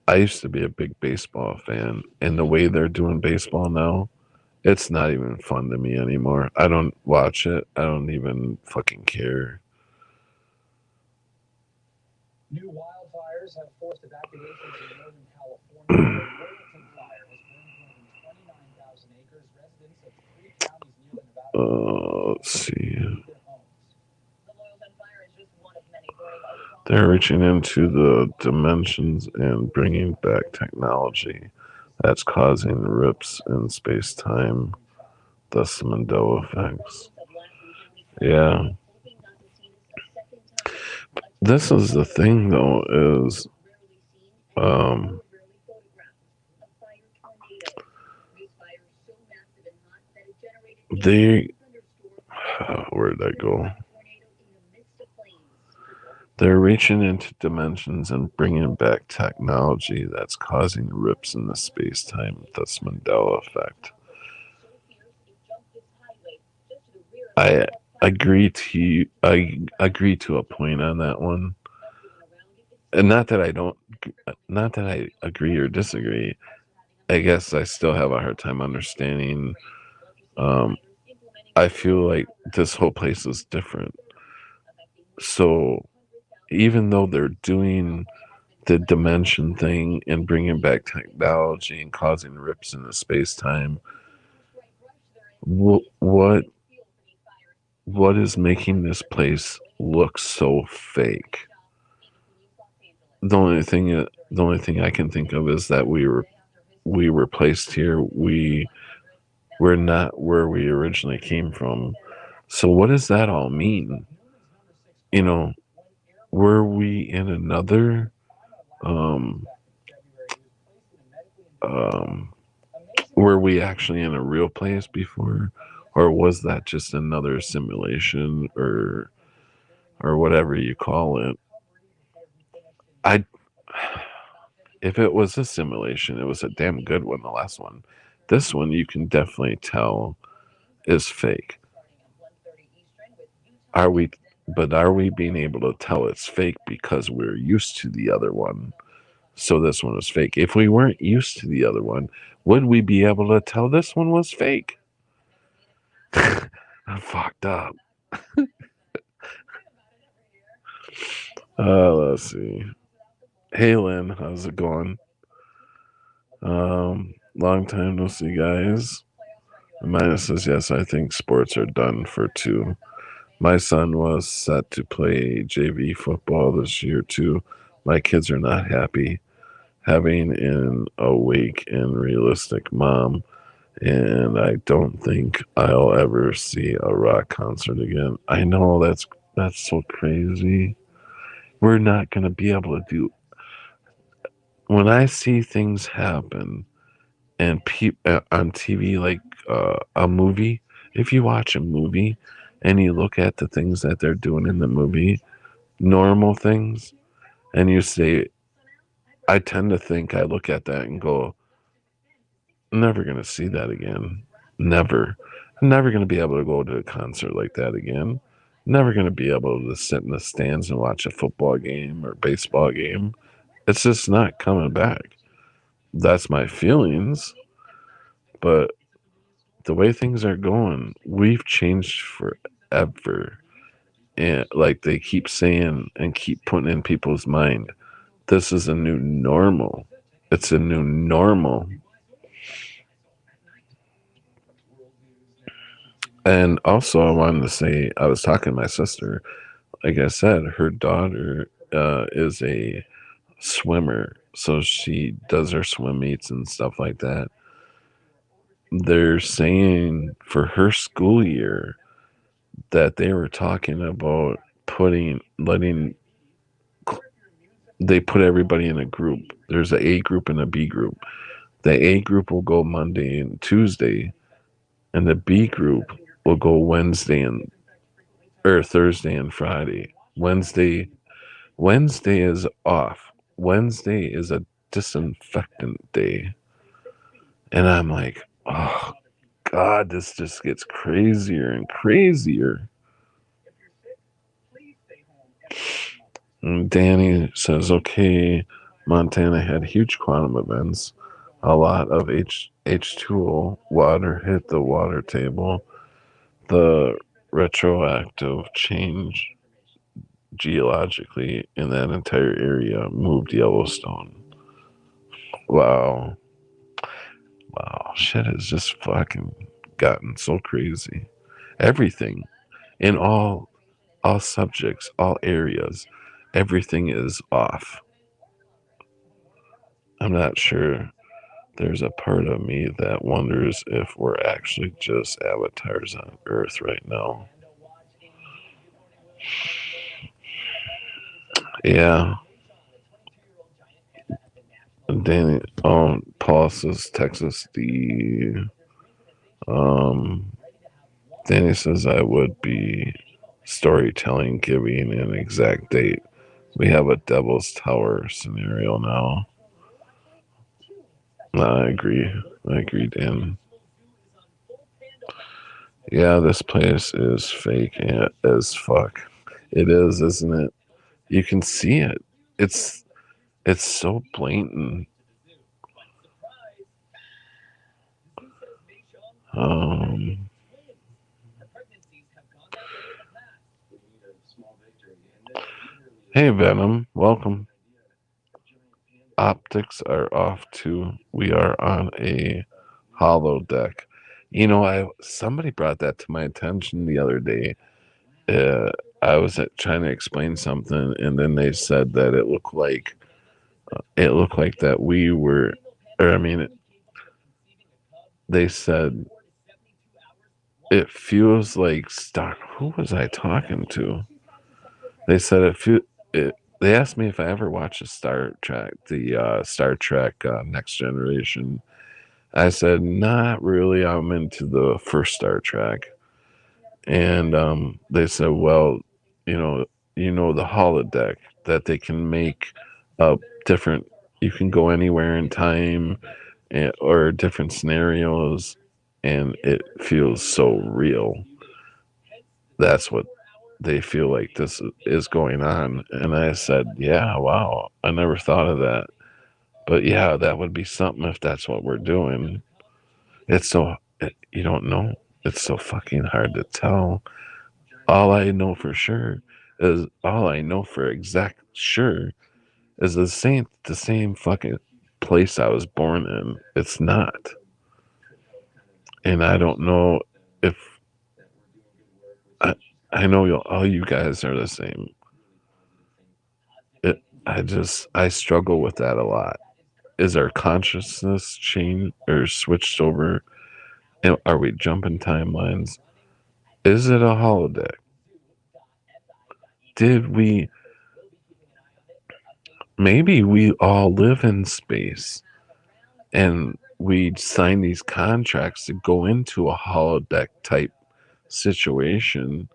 I used to be a big baseball fan, and the way they're doing baseball now, it's not even fun to me anymore. I don't watch it. I don't even fucking care. New wildfires have forced evacuations in Northern California. The Wilton fire has burned more than 29,000 acres. Residents of 3 counties near the Nevada. Let's see. They're reaching into the dimensions and bringing back technology that's causing rips in space time, thus the Mandela effects. Yeah. This is the thing, though, is um, they. Where did that go? They're reaching into dimensions and bringing back technology that's causing rips in the space time, thus Mandela effect. I I agree to a point on that one, and not that I agree or disagree. I guess I still have a hard time understanding. Um, I feel like this whole place is different. So even though they're doing the dimension thing and bringing back technology and causing rips in the space time, what is making this place look so fake? The only thing I can think of is that we were placed here. We're not where we originally came from. So what does that all mean? you know, were we in another um um were we actually in a real place before, or was that just another simulation, or whatever you call it? I If it was a simulation, it was a damn good one, the last one. This one you can definitely tell is fake. Are we are we being able to tell it's fake because we're used to the other one? So this one was fake. If we weren't used to the other one, would we be able to tell this one was fake? I'm fucked up. Let's see. Hey Lynn, how's it going? Long time no see, guys. Amanda says yes. I think sports are done for two. My son was set to play JV football this year too. My kids are not happy having an awake and realistic mom, and I don't think I'll ever see a rock concert again. I know that's so crazy. We're not gonna be able to do. When I see things happen and on TV, like a movie, if you watch a movie and you look at the things that they're doing in the movie, normal things, and you say, I tend to think, I look at that and go, never going to see that again. Never. I'm never going to be able to go to a concert like that again. Never going to be able to sit in the stands and watch a football game or baseball game. It's just not coming back. That's my feelings. But the way things are going, we've changed forever. And like they keep saying and keep putting in people's mind, this is a new normal. It's a new normal. And also, I wanted to say, I was talking to my sister. Like I said, her daughter is a swimmer. So she does her swim meets and stuff like that. They're saying for her school year that they were talking about letting, they put everybody in a group. There's an A group and a B group. The A group will go Monday and Tuesday, and the B group will go Wednesday and or Thursday and Friday. Wednesday is off. Wednesday is a disinfectant day. And I'm like, oh God, this just gets crazier and crazier. And Danny says, okay, Montana had huge quantum events. A lot of H2O water hit the water table. The retroactive change geologically in that entire area moved Yellowstone. Wow. Wow. Shit has just fucking gotten so crazy. Everything in all subjects, all areas, everything is off. I'm not sure. There's a part of me that wonders if we're actually just avatars on Earth right now. Yeah. Danny, Paul says Texas. Um, Danny says I would be storytelling, giving an exact date. We have a Devil's Tower scenario now. No, I agree. I agree, Dan. Yeah, this place is fake as fuck. It is, isn't it? You can see it. It's it's so blatant. Um, hey Venom, welcome. Optics are off too. We are on a hollow deck. I somebody brought that to my attention the other day. Uh, I was trying to explain something, and then they said that it looked like that we were, or I mean, they said it feels like Star. Who was I talking to? They said they asked me if I ever watched the Star Trek Next Generation. I said, not really. I'm into the first Star Trek. And they said, well, you know, the holodeck that they can make up different. You can go anywhere in time, or different scenarios, and it feels so real. That's what they feel like this is going on. And I said, yeah, wow, I never thought of that. But yeah, that would be something if that's what we're doing. You don't know. It's so fucking hard to tell. All I know for exact sure is the same fucking place I was born in. It's not. And I don't know if I, I know all you guys are the same. I struggle with that a lot. Is our consciousness changed or switched over? And are we jumping timelines? Is it a holodeck? Did we Maybe we all live in space and we sign these contracts to go into a holodeck type situation,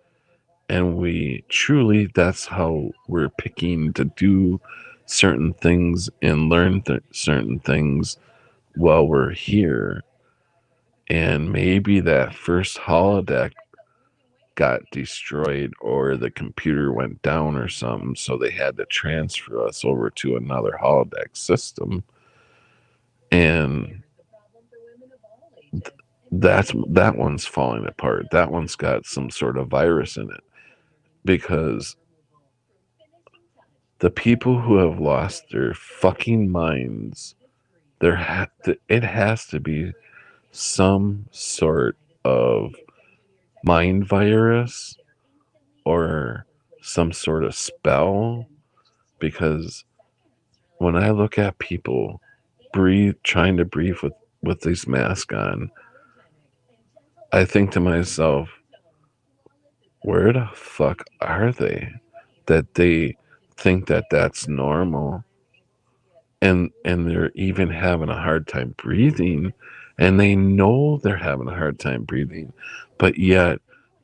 and we truly that's how we're picking to do certain things and learn certain things while we're here. And maybe that first holodeck got destroyed or the computer went down or something, so they had to transfer us over to another holodeck system. And that one's falling apart. That one's got some sort of virus in it, because the people who have lost their fucking minds, it has to be some sort of mind virus or some sort of spell. Because when I look at people trying to breathe with these masks on, I think to myself, where the fuck are they? That they think that that's normal, and they're even having a hard time breathing, and they know they're having a hard time breathing, but yet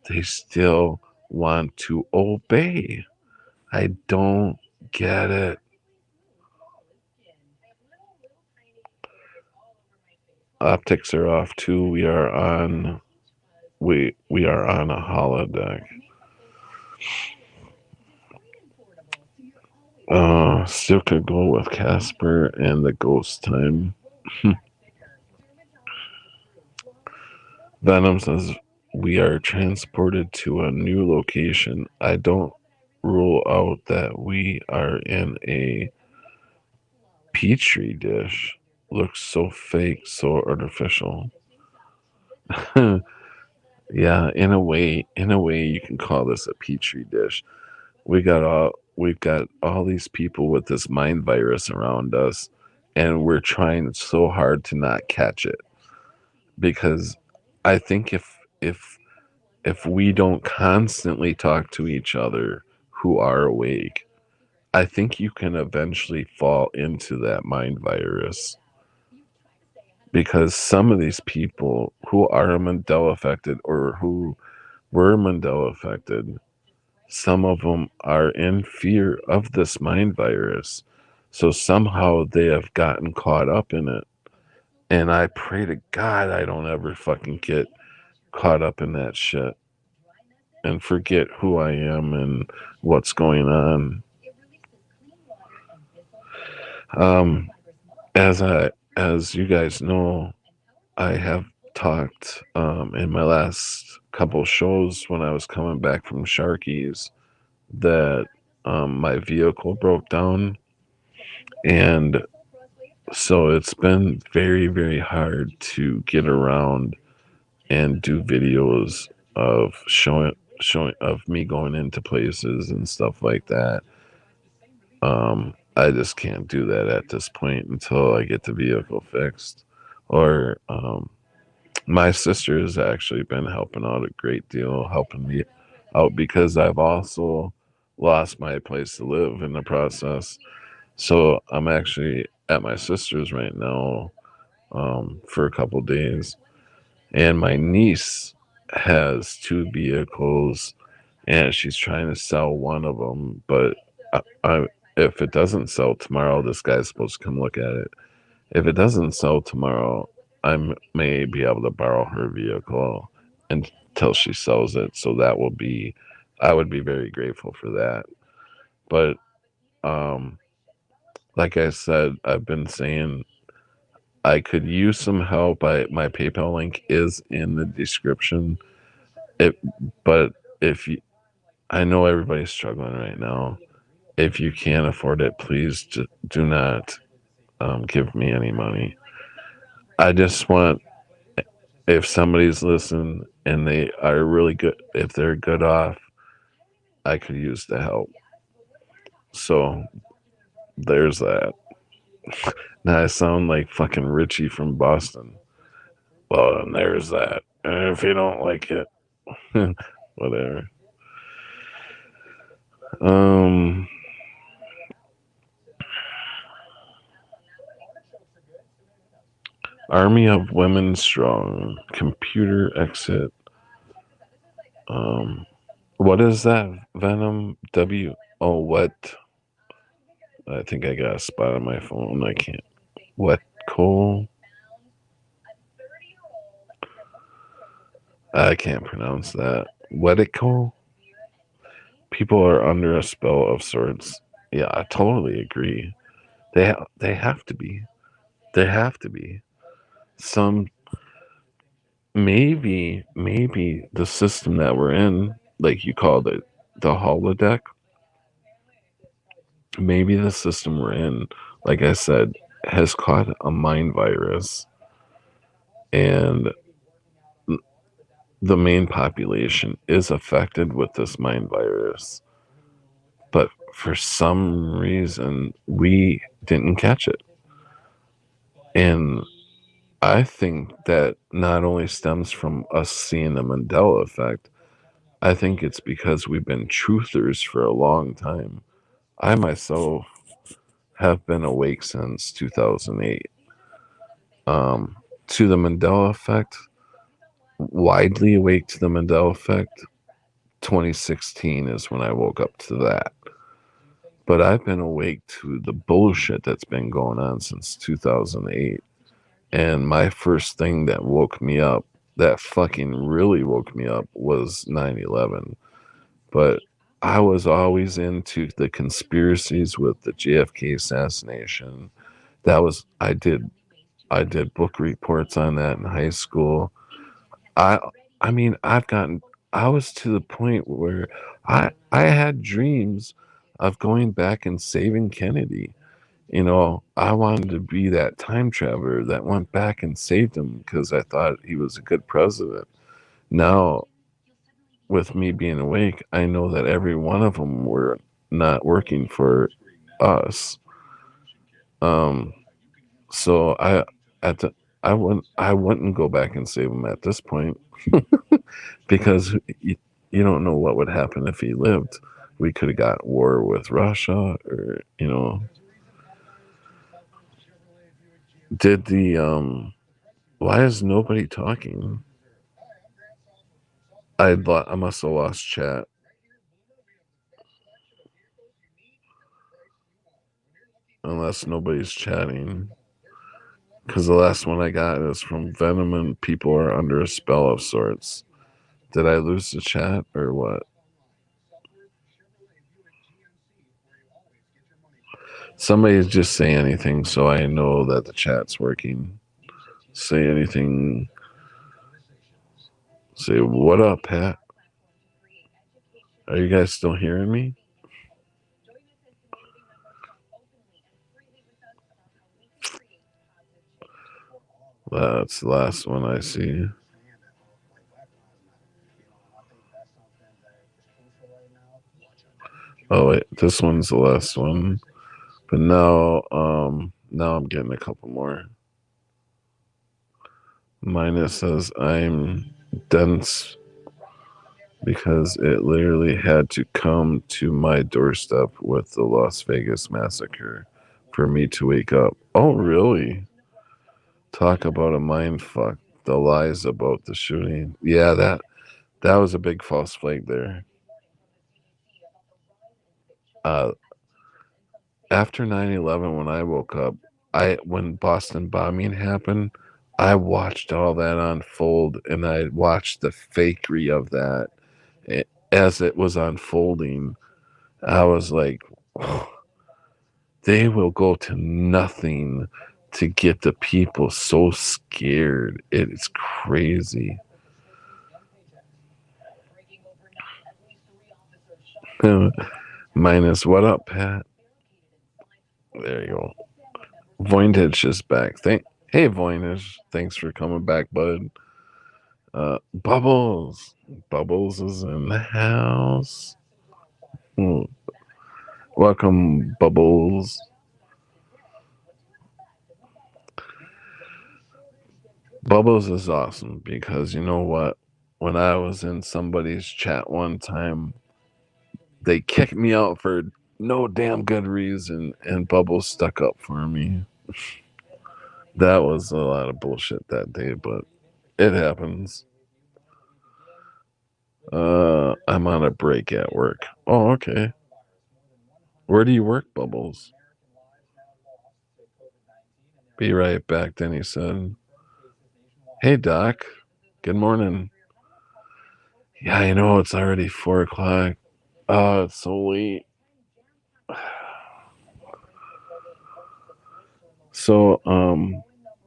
they still want to obey. I don't get it. Optics are off too. We are on a holodeck. Still could go with Casper and the ghost time. Venom says we are transported to a new location. I don't rule out that we are in a petri dish. Looks so fake, so artificial. Yeah, in a way, you can call this a petri dish. We've got all these people with this mind virus around us, and we're trying so hard to not catch it. Because I think if we don't constantly talk to each other who are awake, I think you can eventually fall into that mind virus. Because some of these people who are Mandela affected or who were Mandela affected, some of them are in fear of this mind virus. So somehow they have gotten caught up in it. And I pray to God I don't ever fucking get caught up in that shit and forget who I am and what's going on. Um, as you guys know, I have talked in my last couple shows when I was coming back from Sharkies that my vehicle broke down, and so it's been very, very hard to get around and do videos of showing of me going into places and stuff like that. I just can't do that at this point until I get the vehicle fixed. Or my sister has actually been helping out a great deal, helping me out, because I've also lost my place to live in the process. So I'm actually at my sister's right now for a couple days, and my niece has two vehicles, and she's trying to sell one of them. But if it doesn't sell tomorrow, this guy's supposed to come look at it. If it doesn't sell tomorrow, I may be able to borrow her vehicle until she sells it. So that will be, I would be very grateful for that. But um, like I said, I've been saying I could use some help. My PayPal link is in the description. It, but if you, I know everybody's struggling right now. If you can't afford it, please do not give me any money. I just want, if somebody's listening and they are really good, if they're good off, I could use the help. So there's that. Now I sound like fucking Richie from Boston. Well, and there's that. And if you don't like it, whatever. Um, Army of Women Strong. Computer exit. Um, what is that? Venom W. Oh, what? I think I got a spot on my phone. I can't. What? Cole? I can't pronounce that. Wetico? People are under a spell of sorts. Yeah, I totally agree. They have to be. They have to be. Some maybe the system that we're in, like you called it, the holodeck. Maybe the system we're in, like I said, has caught a mind virus, and the main population is affected with this mind virus. But for some reason, we didn't catch it. And I think that not only stems from us seeing the Mandela effect, I think it's because we've been truthers for a long time. I myself have been awake since 2008. To the Mandela effect, widely awake to the Mandela effect, 2016 is when I woke up to that. But I've been awake to the bullshit that's been going on since 2008. And my first thing that woke me up, that fucking really woke me up, was 9/11. But I was always into the conspiracies with the JFK assassination. That was I did book reports on that in high school. I I mean, I was to the point where I had dreams of going back and saving Kennedy. I wanted to be that time traveler that went back and saved him because I thought he was a good president. Now, with me being awake, I know that every one of them were not working for us. Um, so at the I wouldn't go back and save him at this point because you don't know what would happen if he lived. We could have got war with Russia, or did the why is nobody talking? I must have lost chat. Unless nobody's chatting. Because the last one I got is from Venom and people are under a spell of sorts. Did I lose the chat or what? Somebody just say anything so I know that the chat's working. Say anything. Say, what up, Pat? Are you guys still hearing me? That's the last one I see. Oh wait, this one's the last one. But now I'm getting a couple more. Minus says I'm dense because it literally had to come to my doorstep with the Las Vegas massacre for me to wake up. Oh, really? Talk about a mind fuck. The lies about the shooting. Yeah, that was a big false flag there. Uh, After 9/11, when I woke up, when Boston bombing happened, I watched all that unfold, and I watched the fakery of that as it was unfolding. I was like, oh, they will go to nothing to get the people so scared. It's crazy. Minus what up, Pat? There you go. Voynich is back. Hey Voynich, thanks for coming back, bud. Bubbles. Bubbles is in the house. Hmm. Welcome, Bubbles. Bubbles is awesome because you know what? When I was in somebody's chat one time, they kicked me out for no damn good reason, and Bubbles stuck up for me. That was a lot of bullshit that day, but it happens. I'm on a break at work. Oh, okay. Where do you work, Bubbles? Be right back, then he said. Hey, Doc. Good morning. Yeah, I know it's already 4 o'clock. Oh, it's so late. So,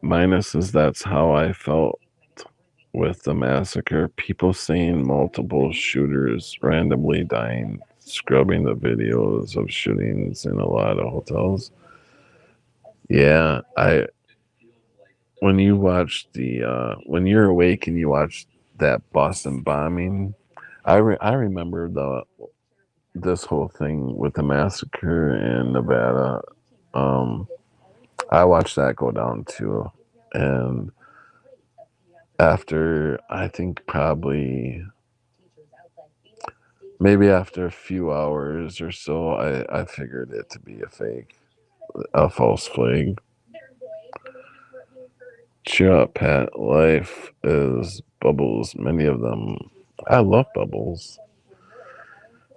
minus is that's how I felt with the massacre. People seeing multiple shooters randomly dying, scrubbing the videos of shootings in a lot of hotels. Yeah, I when you watch when you're awake and you watch that Boston bombing, I remember this whole thing with the massacre in Nevada. Um, I watched that go down too, and after I think probably maybe after a few hours or so, I figured it to be a false flag. Cheer up, Pat. Life is bubbles. Many of them. I love bubbles.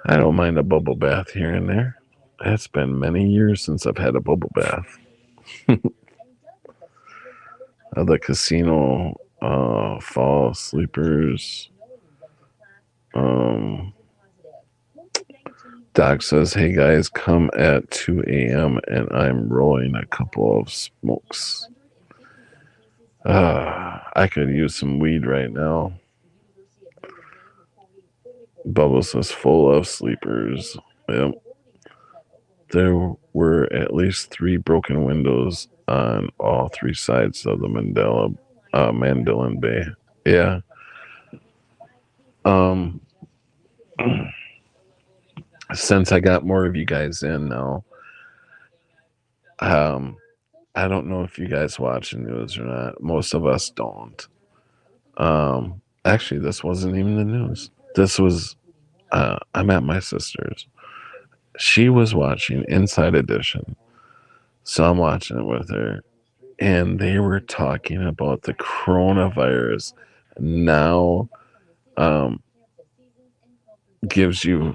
I don't mind a bubble bath here and there. It's been many years since I've had a bubble bath. The casino, fall sleepers. Um, Doc says, "Hey guys, come at 2 a.m. and I'm rolling a couple of smokes. I could use some weed right now." Bubbles is full of sleepers. Yep. There were at least 3 broken windows on all 3 sides of the Mandela Bay. Yeah. Um, since I got more of you guys in now, um, I don't know if you guys watch the news or not. Most of us don't. Actually, this wasn't even the news. This was I'm at my sister's. She was watching Inside Edition, so I'm watching it with her, and they were talking about the coronavirus now um, gives you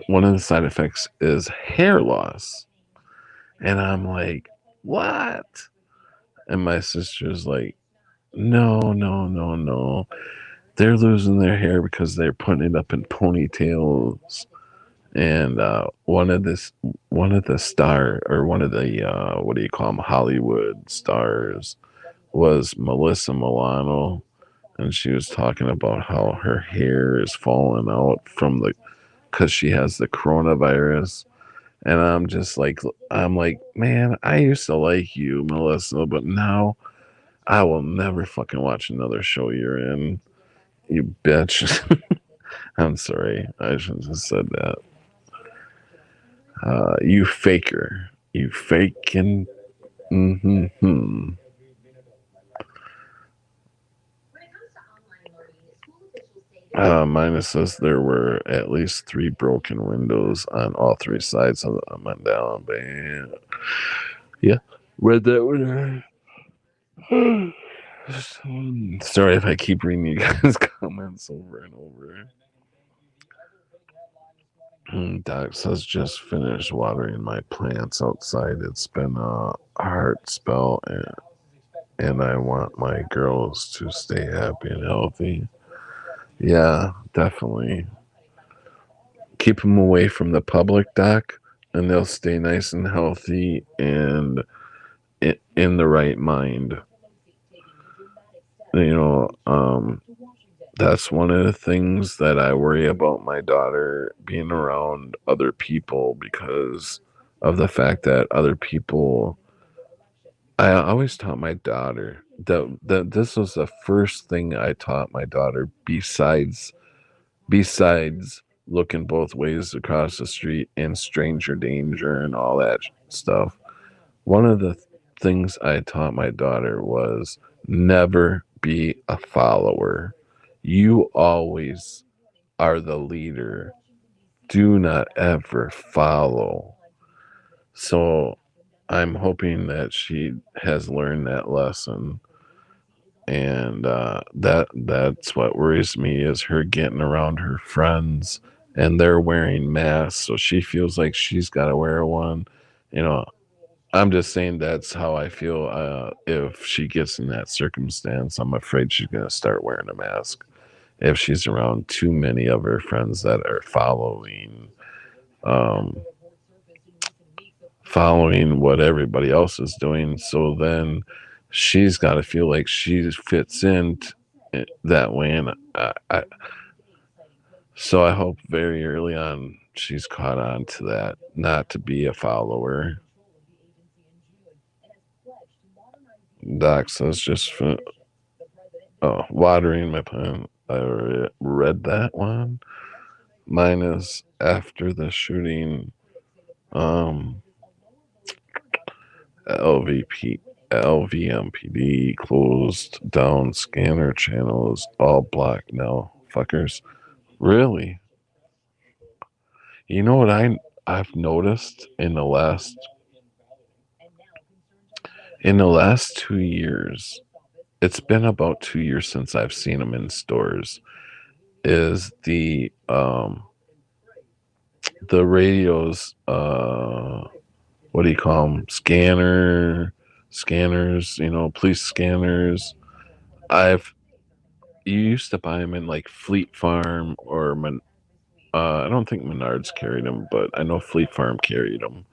one of the side effects is hair loss, and I'm like, what? And my sister's like, no, no, no, no. They're losing their hair because they're putting it up in ponytails. And one of the star or one of the what do you call them, Hollywood stars was Melissa Milano, and she was talking about how her hair is falling out from the because she has the coronavirus. And I'm like, man, I used to like you, Melissa, but now I will never fucking watch another show you're in, you bitch. I'm sorry, I shouldn't have said that. You faker, you faking. Mm-hmm. Mine says there were at least 3 broken windows on all 3 sides of the Mandela Bay. Yeah, read that one. Sorry if I keep reading you guys' comments over and over. Doc says just finished watering my plants outside. It's been a hard spell, and I want my girls to stay happy and healthy. Yeah, definitely. Keep them away from the public, Doc, and they'll stay nice and healthy and in the right mind. You know, that's one of the things that I worry about my daughter being around other people because of the fact that other people. I always taught my daughter that this was the first thing I taught my daughter besides looking both ways across the street and stranger danger and all that stuff. One of the things I taught my daughter was never be a follower. You always are the leader. Do not ever follow. So I'm hoping that she has learned that lesson. And that's what worries me is her getting around her friends and they're wearing masks, so she feels like she's got to wear one. You know, I'm just saying that's how I feel. If she gets in that circumstance, I'm afraid she's going to start wearing a mask if she's around too many of her friends that are um, following what everybody else is doing. So then she's got to feel like she fits in that way. And so I hope very early on she's caught on to that, not to be a follower. Doc says just watering my plant. I read that one. Mine is after the shooting. Um, LVP, LVMPD closed down scanner channels, all black now, fuckers. Really? You know what I've noticed in the last 2 years? It's been about 2 years since I've seen them in stores. Is the radios? What do you call them? Scanners. You know, police scanners. I've You used to buy them in like Fleet Farm or I don't think Menards carried them, but I know Fleet Farm carried them.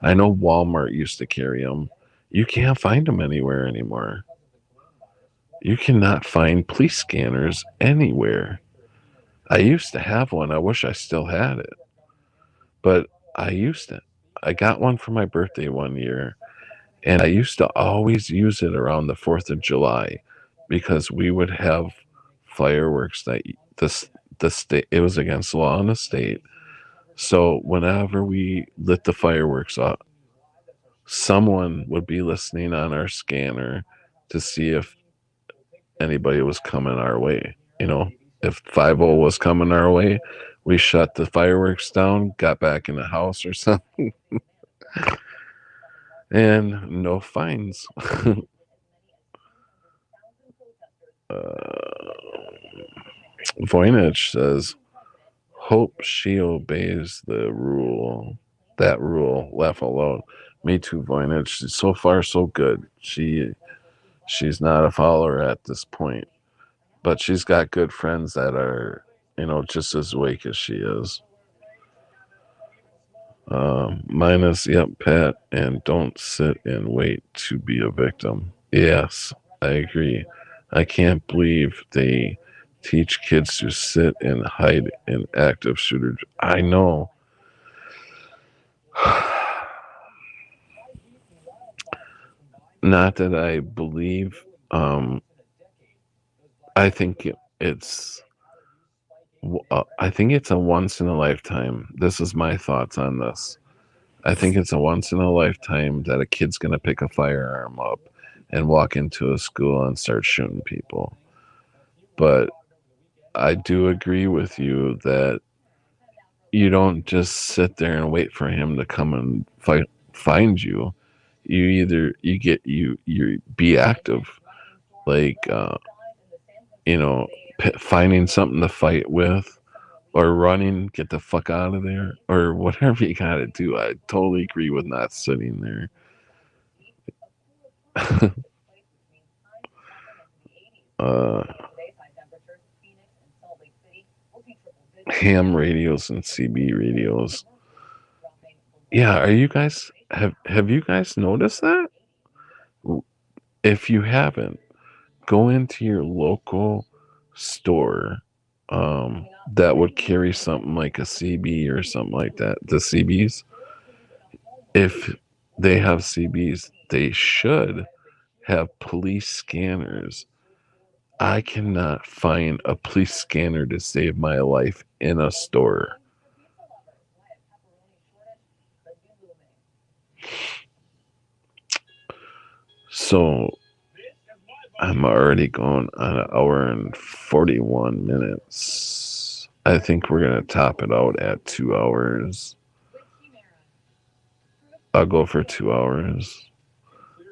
I know Walmart used to carry them. You can't find them anywhere anymore. You cannot find police scanners anywhere. I used to have one. I wish I still had it, but I used it. I got one for my birthday one year, and I used to always use it around the 4th of July because we would have fireworks that the state, it was against the law in the state. So whenever we lit the fireworks up, someone would be listening on our scanner to see if anybody was coming our way. You know, if 50 was coming our way, we shut the fireworks down, got back in the house or something, and no fines. Voynich says, hope she obeys the rule. That rule, laugh alone. Me too, Voynich. So far, so good. She's not a follower at this point, but she's got good friends that are, just as awake as she is. Mine is, yep, Pat, and don't sit and wait to be a victim. Yes, I agree. I can't believe they teach kids to sit and hide in active shooter. I know. Not that I believe. I think it's. I think it's a once in a lifetime. This is my thoughts on this. I think it's a once in a lifetime that a kid's going to pick a firearm up and walk into a school and start shooting people. But I do agree with you that you don't just sit there and wait for him to come and find you. You be active, like finding something to fight with, or running, get the fuck out of there, or whatever you gotta do. I totally agree with not sitting there. uh, Ham radios and CB radios. Yeah, are you guys have you guys noticed that? If you haven't, go into your local store that would carry something like a CB or something like that. The CBs, if they have CBs, they should have police scanners. I cannot find a police scanner to save my life in a store. So I'm already going on an hour and 41 minutes. I think we're going to top it out at 2 hours. I'll go for 2 hours.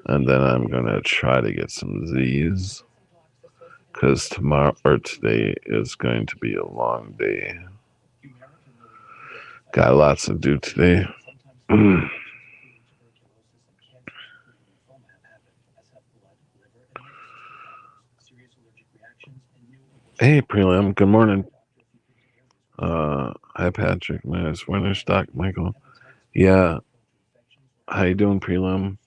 And then I'm going to try to get some Z's. Because tomorrow or today is going to be a long day. Got lots to do today. Hey, Prelim. Good morning. Hi, Patrick. Nice winter stock, Michael. Yeah. How you doing, Prelim?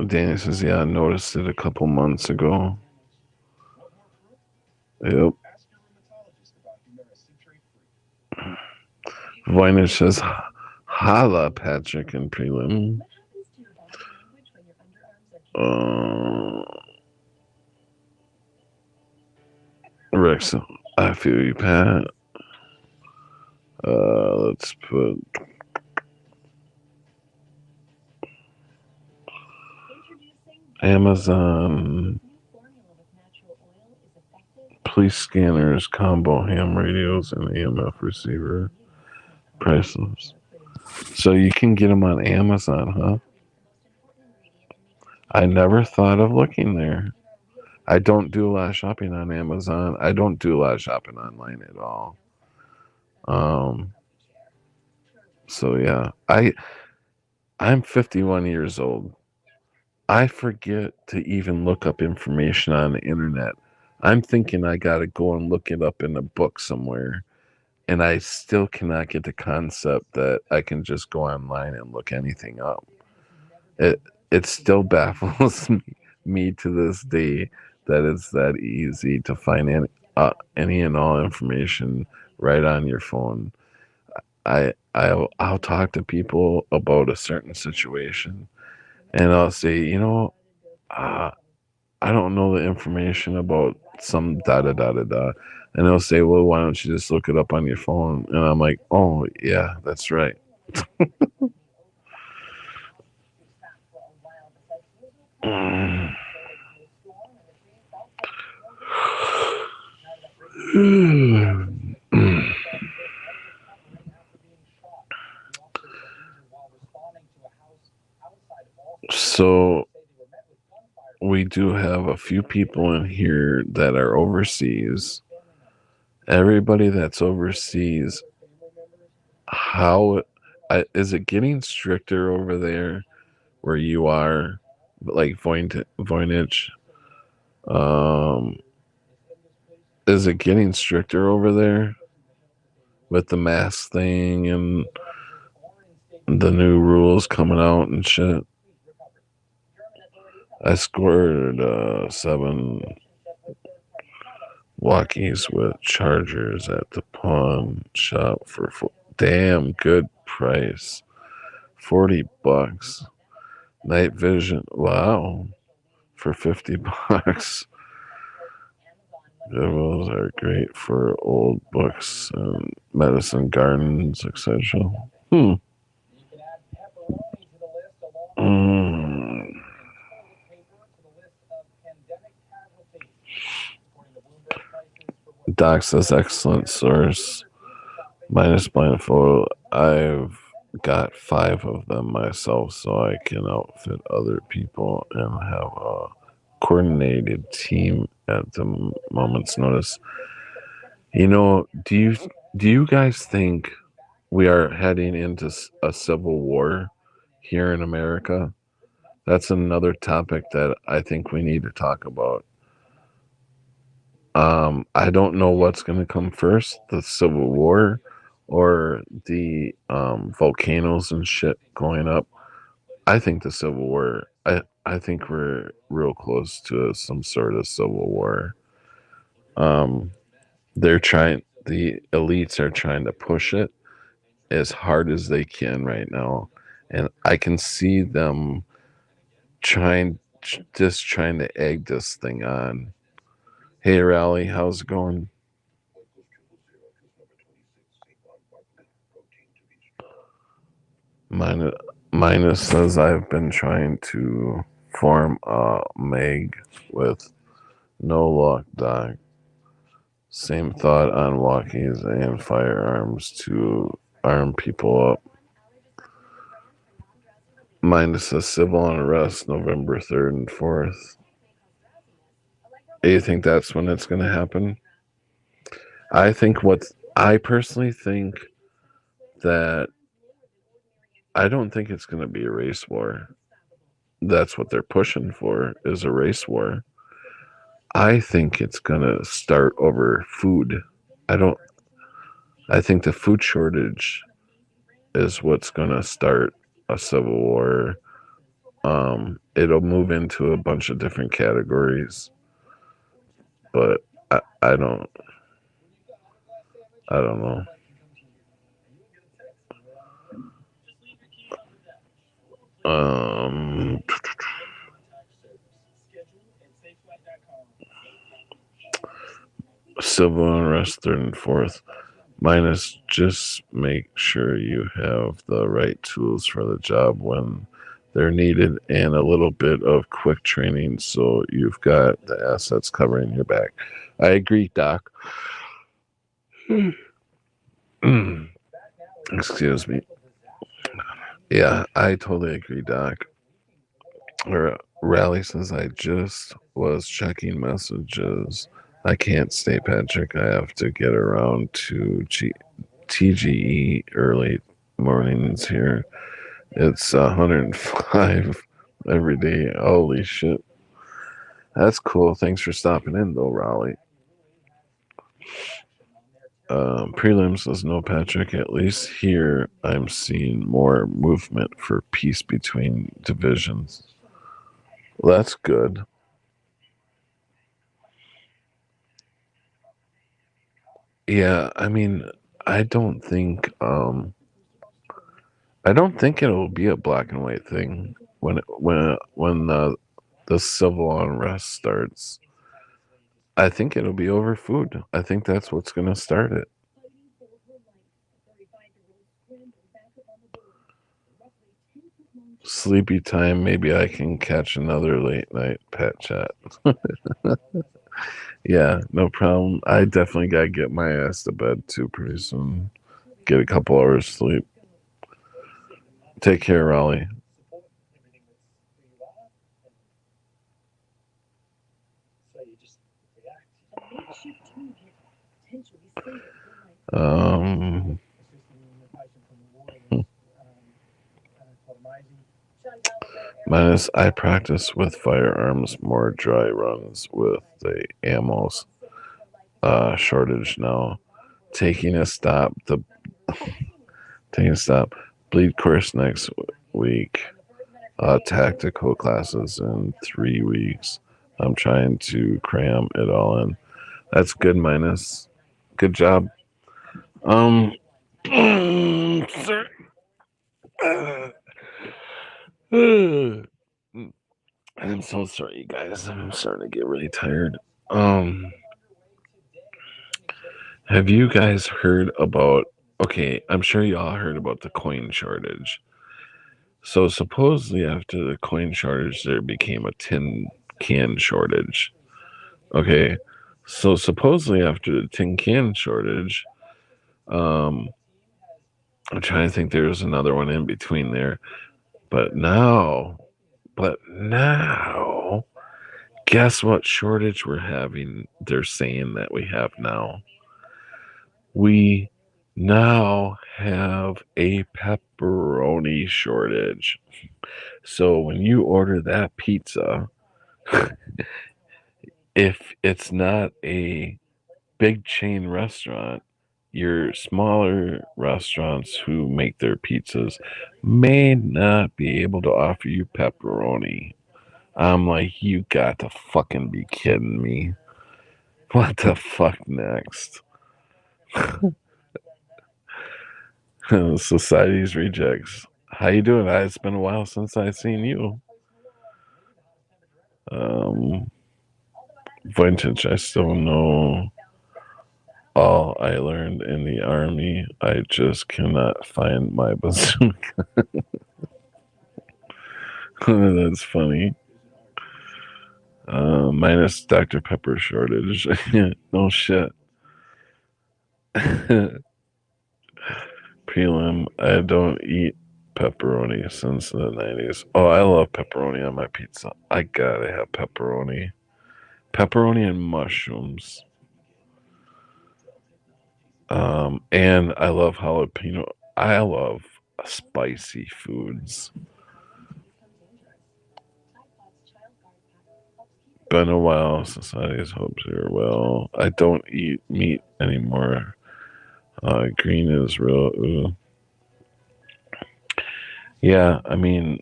Danny says, yeah, I noticed it a couple months ago. Yep. Viner says, holla, Patrick and Prelim. Rex, I feel you, Pat. Let's put Amazon police scanners, combo ham radios, and EMF receiver priceless. So you can get them on Amazon, huh? I never thought of looking there. I don't do a lot of shopping on Amazon. I don't do a lot of shopping online at all. So yeah, I'm 51 years old. I forget to even look up information on the internet. I'm thinking I got to go and look it up in a book somewhere. And I still cannot get the concept that I can just go online and look anything up. It still baffles me to this day that it's that easy to find any and all information right on your phone. I'll talk to people about a certain situation, and I'll say, I don't know the information about some da da da da da, and they'll say, well, why don't you just look it up on your phone? And I'm like, oh yeah, that's right. So we do have a few people in here that are overseas. Everybody that's overseas, how is it getting stricter over there where you are, like Voynich? Is it getting stricter over there with the mask thing and the new rules coming out and shit? I scored 7 walkies with chargers at the pawn shop for damn good price. $40. Night vision. Wow. For $50. Goodwills are great for old books and medicine gardens, etc. Mm. Doc says excellent source. Minus blindfold. I've got 5 of them myself, so I can outfit other people and have a coordinated team at the moment's notice. You know, do you guys think we are heading into a civil war here in America? That's another topic that I think we need to talk about. I don't know what's going to come first, the Civil War or the volcanoes and shit going up. I think the Civil War. I think we're real close to some sort of civil war. Um, they're trying. The elites are trying to push it as hard as they can right now, and I can see them trying, just trying to egg this thing on. Hey, Rally, how's it going? Minus says I've been trying to form a Meg with no luck, Doc. Same thought on walkies and firearms to arm people up. Minus says civil unrest November 3rd and 4th. Do you think that's when it's going to happen? I personally think that I don't think it's going to be a race war. That's what they're pushing for, is a race war. I think it's going to start over food. I don't I think the food shortage is what's going to start a civil war. It'll move into a bunch of different categories, but I don't know. Um, Civil unrest 3rd and 4th. Minus, just make sure you have the right tools for the job when they're needed and a little bit of quick training so you've got the assets covering your back. I agree, Doc. Excuse me. Yeah, I totally agree, Doc. Rally says I just was checking messages. I can't stay, Patrick. I have to get around to TGE early mornings here. It's 105 every day. Holy shit. That's cool. Thanks for stopping in, though, Raleigh. Prelims says no, Patrick. At least here I'm seeing more movement for peace between divisions. Well, that's good. Yeah, I mean, I don't think I don't think it'll be a black and white thing when the civil unrest starts. I think it'll be over food. I think that's what's going to start it. Sleepy time. Maybe I can catch another late night pet chat. Yeah, no problem. I definitely got to get my ass to bed too pretty soon. Get a couple hours sleep. Take care, Raleigh. Um, Minus, I practice with firearms, more dry runs with the ammos shortage now. Taking a stop. Taking a stop. Bleed course next week. Tactical classes in 3 weeks. I'm trying to cram it all in. That's good, Minus. Good job. Sir. I'm so sorry, you guys. I'm starting to get really tired. Have you guys heard about? Okay, I'm sure y'all heard about the coin shortage. So supposedly after the coin shortage, there became a tin can shortage. Okay, So supposedly after the tin can shortage, I'm trying to think there's another one in between there. But now, guess what shortage we're having? They're saying that we have now. We now have a pepperoni shortage. So when you order that pizza, if it's not a big chain restaurant, your smaller restaurants who make their pizzas may not be able to offer you pepperoni. I'm like, you got to fucking be kidding me. What the fuck next? Society's rejects. How you doing? It's been a while since I seen you. Um, Vintage, I still know all I learned in the army. I just cannot find my bazooka. That's funny. Minus Dr. Pepper shortage. No shit. Prelim, I don't eat pepperoni since the 90s. Oh, I love pepperoni on my pizza. I gotta have pepperoni. Pepperoni and mushrooms. And I love jalapeno. I love spicy foods. Been a while. Society's hopes are well. I don't eat meat anymore. Green is real. Ooh. Yeah, I mean,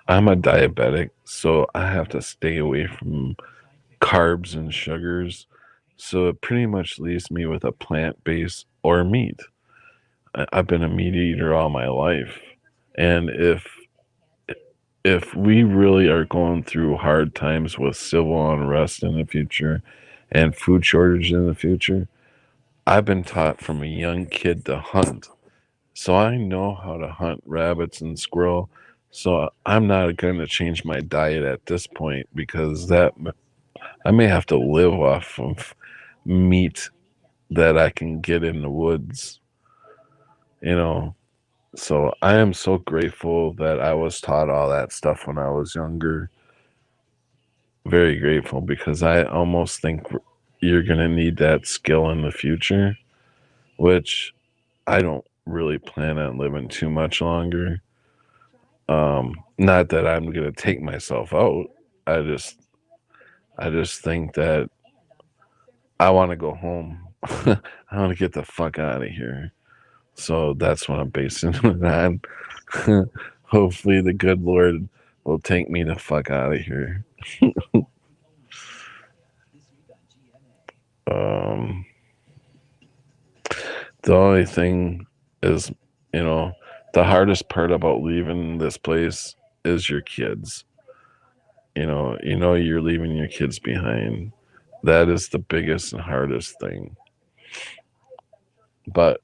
I'm a diabetic, so I have to stay away from carbs and sugars. So it pretty much leaves me with a plant base or meat. I've been a meat eater all my life. And if we really are going through hard times with civil unrest in the future and food shortage in the future, I've been taught from a young kid to hunt. So I know how to hunt rabbits and squirrel. So I'm not going to change my diet at this point because that I may have to live off of meat that I can get in the woods, you know. So I am so grateful that I was taught all that stuff when I was younger. Very grateful because I almost think you're going to need that skill in the future, which I don't really plan on living too much longer. Not that I'm going to take myself out. I just I just think that I want to go home. I want to get the fuck out of here. So that's what I'm basing it on. Hopefully, the good Lord will take me the fuck out of here. Um, the only thing is, you know, the hardest part about leaving this place is your kids. You know, you're leaving your kids behind. That is the biggest and hardest thing. But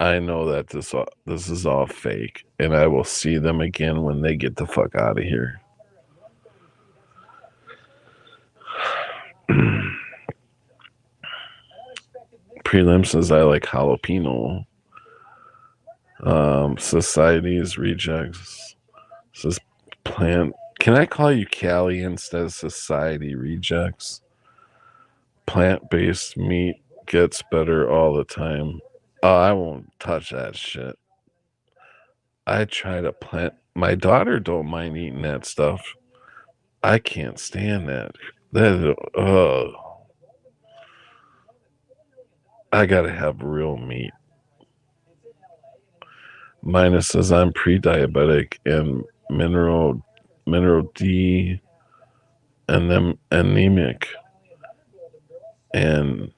I know that this is all fake, and I will see them again when they get the fuck out of here. Prelim says I like jalapeno. Society's rejects says plant. Can I call you Callie instead of society rejects? Plant-based meat gets better all the time. Oh, I won't touch that shit. I try to plant. My daughter don't mind eating that stuff. I can't stand that. I gotta have real meat. Minus says I'm pre-diabetic and mineral D and then anemic and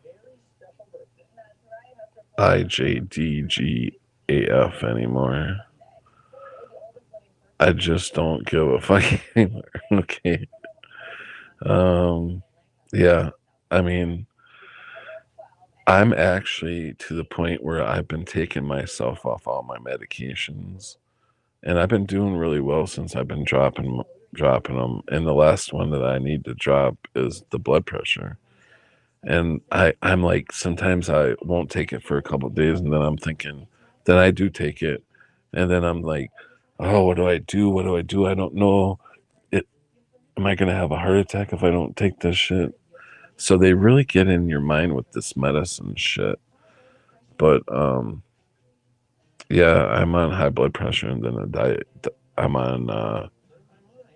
IJDGAF anymore. I just don't give a fuck anymore. Okay. Um, yeah. I mean, I'm actually to the point where I've been taking myself off all my medications, and I've been doing really well since I've been dropping them. And the last one that I need to drop is the blood pressure. And I'm like, sometimes I won't take it for a couple of days, and then I'm thinking, then I do take it, and then I'm like, oh, what do I do? What do I do? I don't know. It Am I gonna have a heart attack if I don't take this shit? So they really get in your mind with this medicine shit. But yeah, I'm on high blood pressure and then a diet. I'm on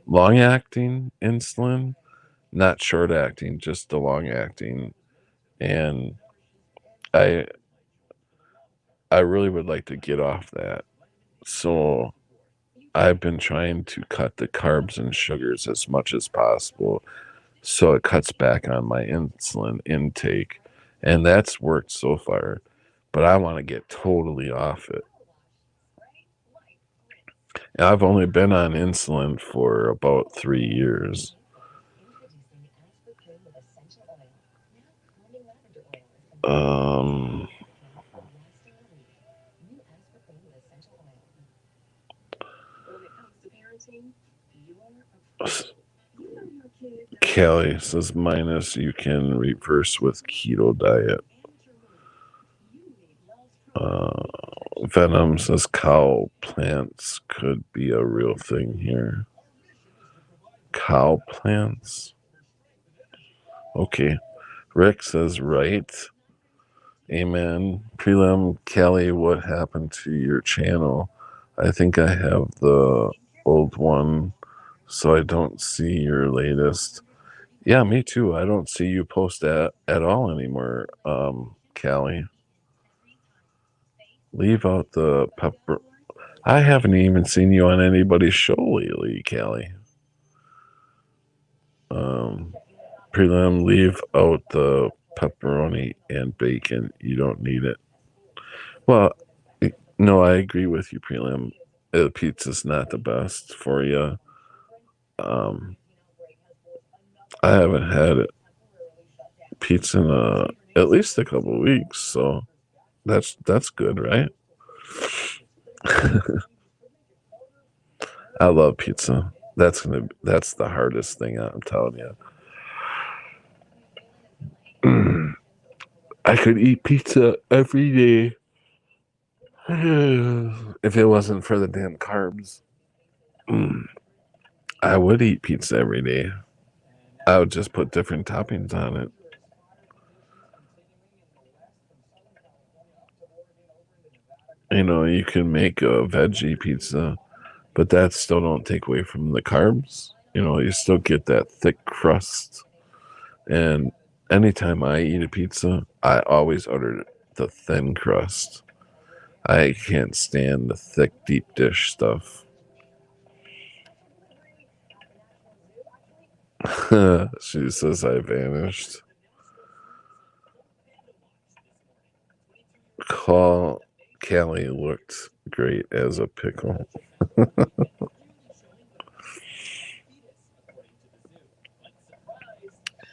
long acting insulin, not short acting, just the long acting. And I I really would like to get off that. So I've been trying to cut the carbs and sugars as much as possible so it cuts back on my insulin intake. And that's worked so far. But I want to get totally off it. And I've only been on insulin for about 3 years. Um, Kelly says minus you can reverse with keto diet. Venom says cow plants could be a real thing here. Cow plants? Okay. Rick says right. Amen. Prelim Kelly, what happened to your channel? I think I have the old one, so I don't see your latest. Yeah, me too. I don't see you post at all anymore, Callie. Leave out the pepper. I haven't even seen you on anybody's show lately, Callie. Prelim, leave out the pepperoni and bacon. You don't need it. Well, no, I agree with you, Prelim. Pizza's not the best for you. I haven't had pizza in at least a couple of weeks, so that's good, right? I love pizza. That's the hardest thing, I'm telling you. I could eat pizza every day if it wasn't for the damn carbs. I would eat pizza every day. I would just put different toppings on it. You know, you can make a veggie pizza, but that still don't take away from the carbs. You know, you still get that thick crust. And anytime I eat a pizza, I always order the thin crust. I can't stand the thick deep dish stuff. She says I vanished. Callie looked great as a pickle.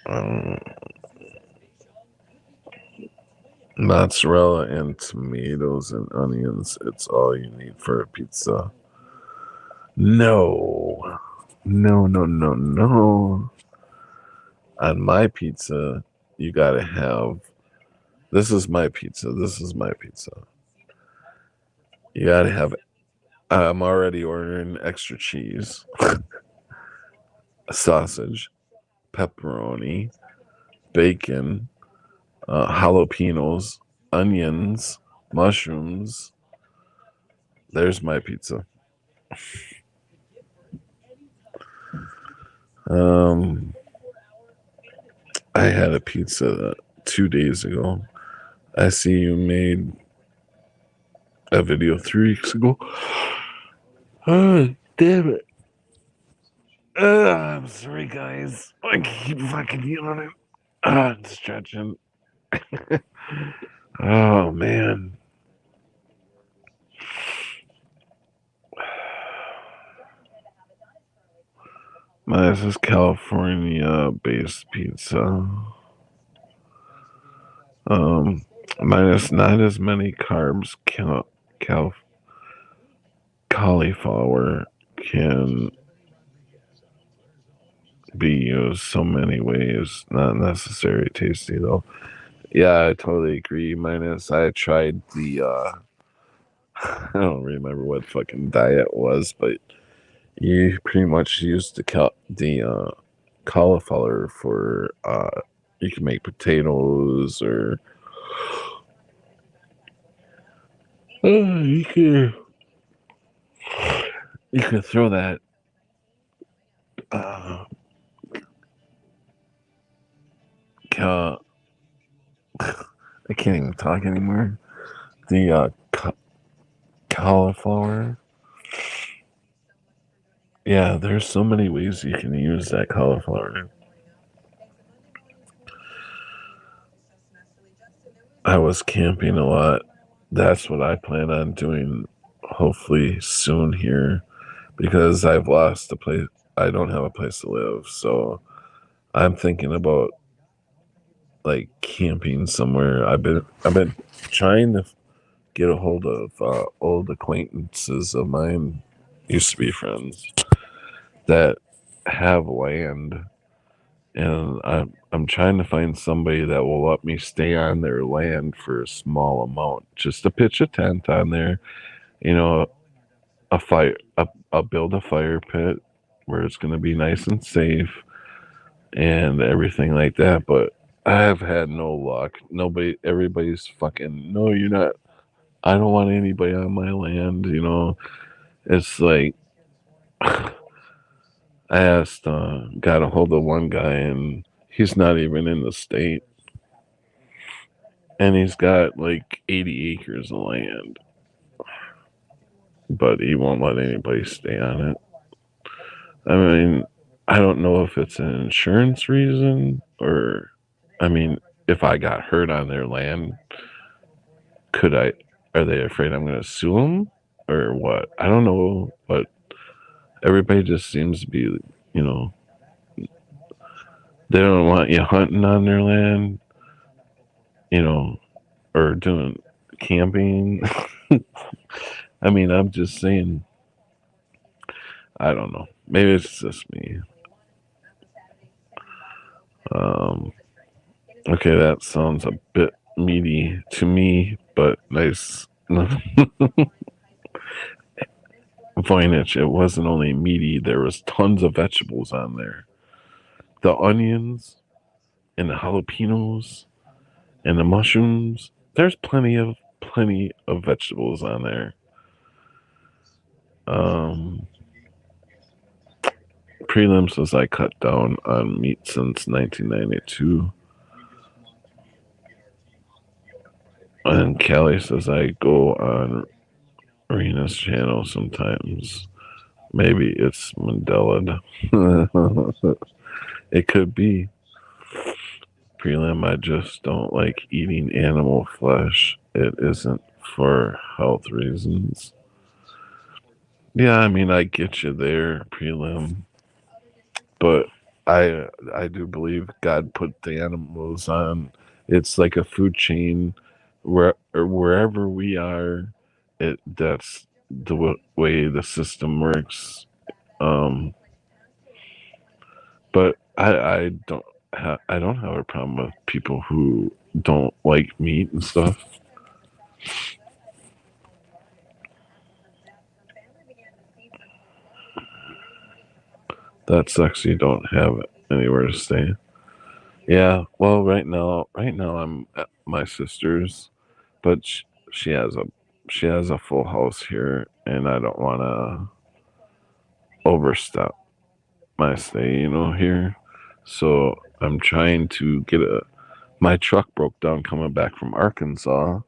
um, Mozzarella and tomatoes and onions. It's all you need for a pizza. No. No, no, no, no. On my pizza, you gotta have. This is my pizza. This is my pizza. You gotta have. I'm already ordering extra cheese, sausage, pepperoni, bacon, jalapenos, onions, mushrooms. There's my pizza. Um, I had a pizza 2 days ago. I see you made a video 3 weeks ago. Oh, damn it. I'm sorry, guys. I keep fucking yawning. I'm stretching. Oh, man. This is California-based pizza. Minus not as many carbs. Cauliflower can be used so many ways. Not necessarily tasty though. Yeah, I totally agree. Minus, I tried the I don't remember what fucking diet was, but you pretty much use the cauliflower for you can make potatoes or you can throw that uh ca- I can't even talk anymore. The cauliflower. Yeah, there's so many ways you can use that cauliflower. I was camping a lot. That's what I plan on doing hopefully soon here because I've lost a place. I don't have a place to live. So I'm thinking about like camping somewhere. I've been trying to get a hold of old acquaintances of mine, used to be friends, that have land, and I'm trying to find somebody that will let me stay on their land for a small amount, just to pitch a tent on there. You know, a fire. I'll build a fire pit where it's going to be nice and safe and everything like that. But I have had no luck. Nobody, everybody's fucking. No, you're not. I don't want anybody on my land. It's like I asked, got a hold of one guy, and he's not even in the state, and he's got like 80 acres of land, but he won't let anybody stay on it. I mean, I don't know if it's an insurance reason or, I mean, if I got hurt on their land, could I? Are they afraid I'm going to sue them or what? I don't know, but everybody just seems to be, you know, they don't want you hunting on their land, you know, or doing camping. I mean, I'm just saying, I don't know. Maybe it's just me. Um, okay, that sounds a bit meaty to me, but nice. Voynich, it wasn't only meaty, there was tons of vegetables on there. The onions and the jalapenos and the mushrooms. There's plenty of vegetables on there. Um, Prelim says I cut down on meat since 1992. And Callie says I go on Rena's channel sometimes. Maybe it's Mandela. It could be. Prelim, I just don't like eating animal flesh. It isn't for health reasons. Yeah, I mean, I get you there, Prelim. But I do believe God put the animals on. It's like a food chain, wherever we are. That's the way the system works. Um, but I don't have a problem with people who don't like meat and stuff. That sucks. You don't have anywhere to stay. Yeah. Well, right now I'm at my sister's, but she has a full house here, and I don't want to overstep my stay, here. So I'm trying to get a. My truck broke down coming back from Arkansas.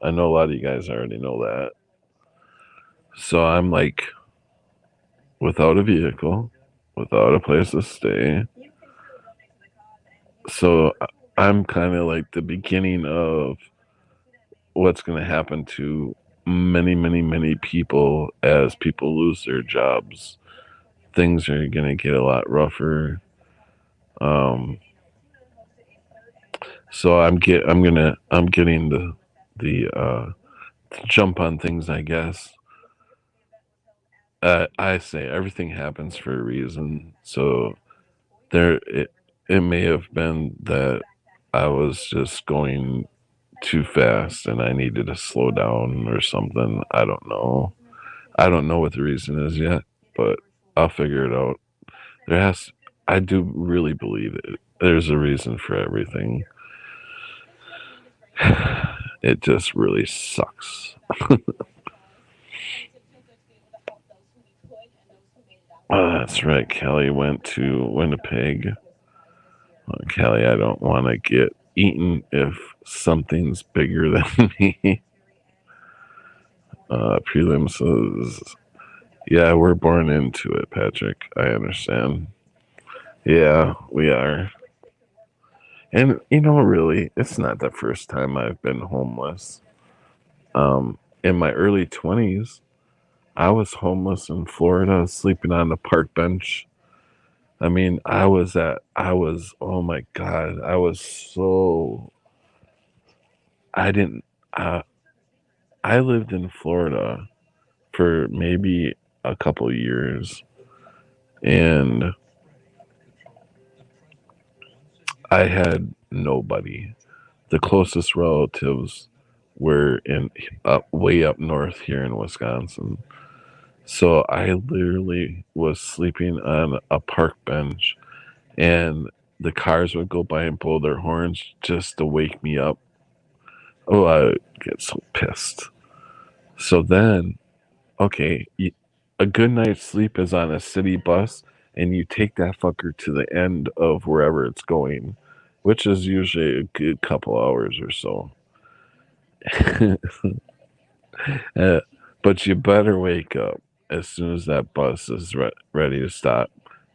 I know a lot of you guys already know that. So I'm like without a vehicle, without a place to stay. So I'm kind of like the beginning of what's going to happen to many, many, many people as people lose their jobs. Things are going to get a lot rougher. Um, so I'm getting the jump on things, I guess. I say everything happens for a reason. So it may have been that I was just going too fast and I needed to slow down or something. I don't know. I don't know what the reason is yet, but I'll figure it out. There has I do really believe it. There's a reason for everything. It just really sucks. Oh, that's right. Kelly went to Winnipeg. Kelly, I don't want to get eaten if something's bigger than me. Prelims is, yeah, we're born into it, Patrick. I understand. Yeah, we are. And really, it's not the first time I've been homeless. In my early 20s, I was homeless in Florida, sleeping on the park bench. I mean, oh my God, I didn't, uh, I lived in Florida for maybe a couple years and I had nobody. The closest relatives were way up north here in Wisconsin. So I literally was sleeping on a park bench and the cars would go by and blow their horns just to wake me up. Oh, I would get so pissed. So then, okay, a good night's sleep is on a city bus, and you take that fucker to the end of wherever it's going, which is usually a good couple hours or so. Uh, but you better wake up as soon as that bus is ready to stop,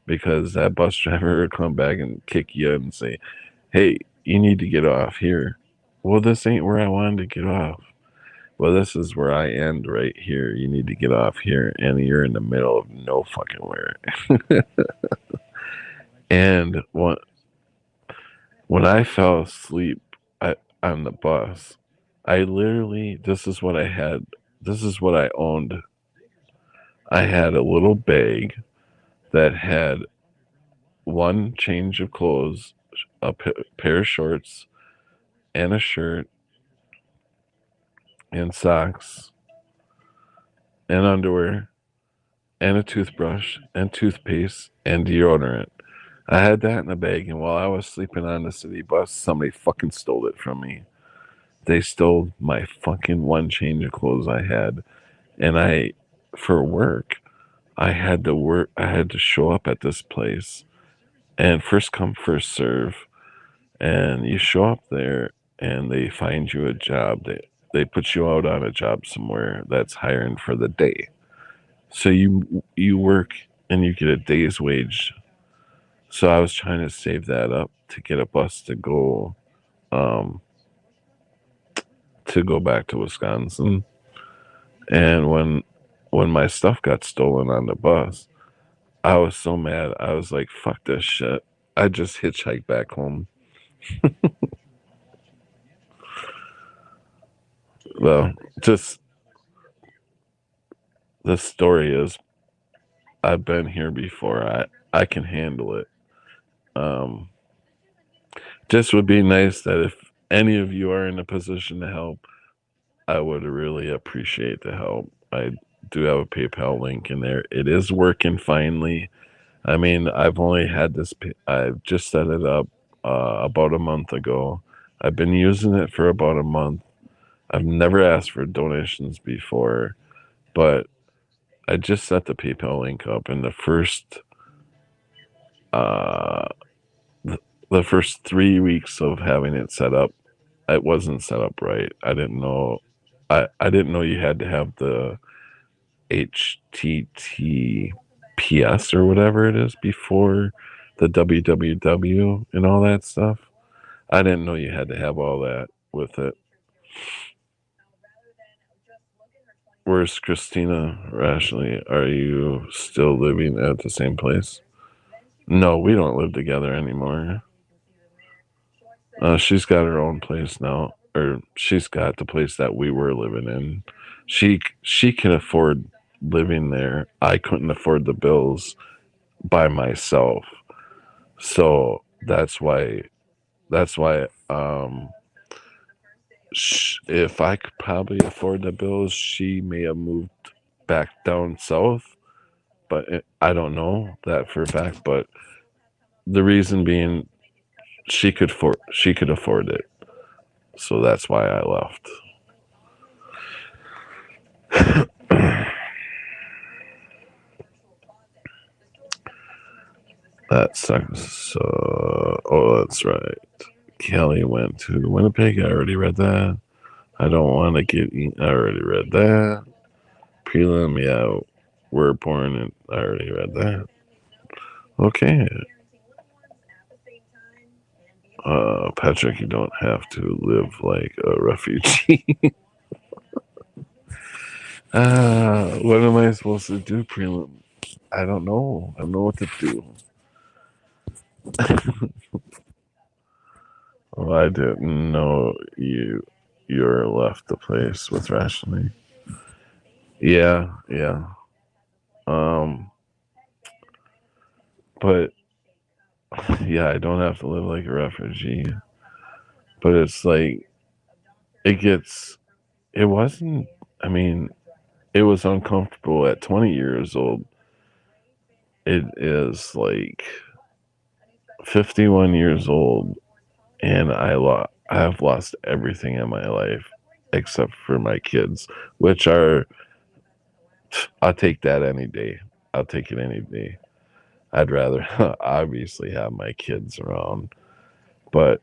because that bus driver will come back and kick you and say, "Hey, you need to get off here." Well, this ain't where I wanted to get off. Well, this is where I end right here. You need to get off here, and you're in the middle of no fucking where. And when I fell asleep on the bus, I literally this is what I had. This is what I owned. I had a little bag that had one change of clothes, a pair of shorts, and a shirt, and socks, and underwear, and a toothbrush, and toothpaste, and deodorant. I had that in a bag, and while I was sleeping on the city bus, somebody fucking stole it from me. They stole my fucking one change of clothes I had, and for work, I had to show up at this place, and first come, first serve. And you show up there, and they find you a job. They put you out on a job somewhere that's hiring for the day. So you work and you get a day's wage. So I was trying to save that up to get a bus um to go back to Wisconsin. And when my stuff got stolen on the bus, I was so mad. I was like, fuck this shit. I just hitchhiked back home. Well, just the story is I've been here before. I can handle it. Um, just would be nice that if any of you are in a position to help, I would really appreciate the help. I do have a PayPal link in there. It is working finally. I mean, I've just set it up about a month ago. I've been using it for about a month. I've never asked for donations before, but I just set the PayPal link up, and uh, the first 3 weeks of having it set up, it wasn't set up right. I didn't know. I didn't know you had to have the HTTPS or whatever it is before the www and all that stuff. I didn't know you had to have all that with it. Where's Christina Rashley? Are you still living at the same place? No, we don't live together anymore. She's got her own place now, or she's got the place that we were living in. She can afford living there. I couldn't afford the bills by myself, So that's why if I could probably afford the bills, she may have moved back down south, but I don't know that for a fact. But the reason being, she could afford it, so that's why I left. That sucks. So, oh, that's right. Kelly went to Winnipeg. I already read that. I don't want to get eaten. I already read that. Prelim, yeah, we're born and I already read that. Okay. Patrick, you don't have to live like a refugee. What am I supposed to do, Prelim? I don't know. I don't know what to do. Oh, I didn't know you're left the place with rationing. Yeah, yeah. Um, but yeah, I don't have to live like a refugee. But it's like it gets. It wasn't. I mean, it was uncomfortable at 20 years old. It is like 51 years old, and I've lost everything in my life except for my kids, which are I'll take that any day. I'll take it any day. I'd rather obviously have my kids around, but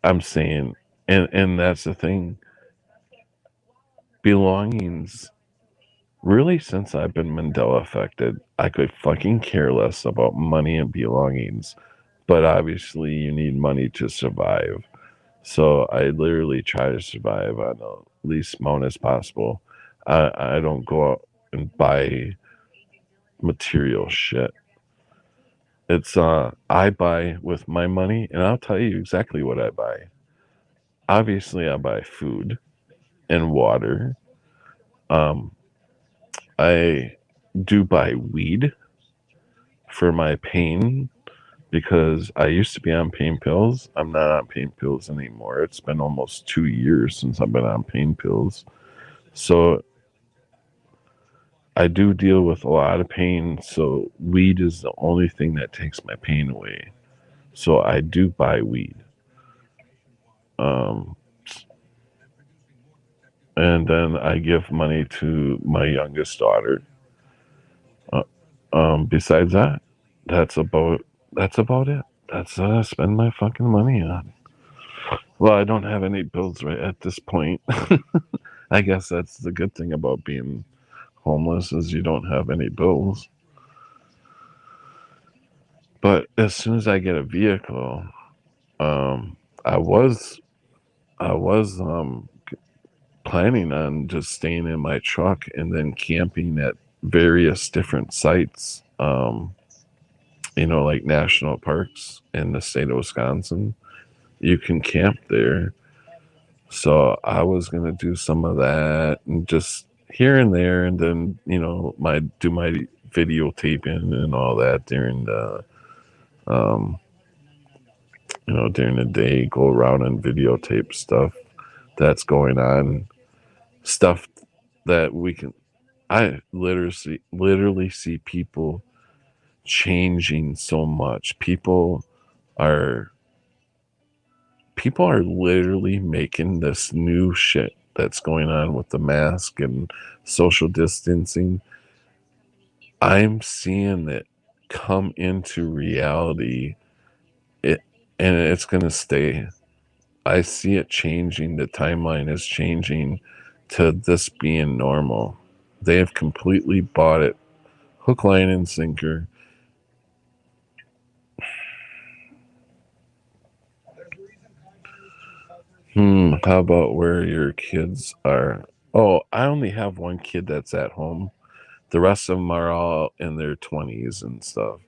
I'm saying, and that's the thing, belongings. Really, since I've been Mandela affected, I could fucking care less about money and belongings. But obviously, you need money to survive. So I literally try to survive on the least amount as possible. I don't go out and buy material shit. It's I buy with my money, and I'll tell you exactly what I buy. Obviously, I buy food and water. Um, I do buy weed for my pain because I used to be on pain pills. I'm not on pain pills anymore. It's been almost 2 years since I've been on pain pills. So I do deal with a lot of pain. So weed is the only thing that takes my pain away. So I do buy weed. Um, and then I give money to my youngest daughter. Uh, besides that, that's about that's about it. That's I spend my fucking money on. Well, I don't have any bills right at this point. I guess that's the good thing about being homeless is you don't have any bills. But as soon as I get a vehicle, um, I was I was planning on just staying in my truck and then camping at various different sites. Like national parks in the state of Wisconsin. You can camp there. So I was gonna do some of that and just here and there, and then my videotaping and all that during the um, during the day. Go around and videotape stuff that's going on, stuff that we can. I literally see people changing so much. Are people are literally making this new shit that's going on with the mask and social distancing. I'm seeing it come into reality. It and it's gonna stay. I see it changing. The timeline is changing to this being normal. They have completely bought it, hook, line, and sinker. How about where your kids are? Oh, I only have one kid that's at home. The rest of them are all in their 20s and stuff.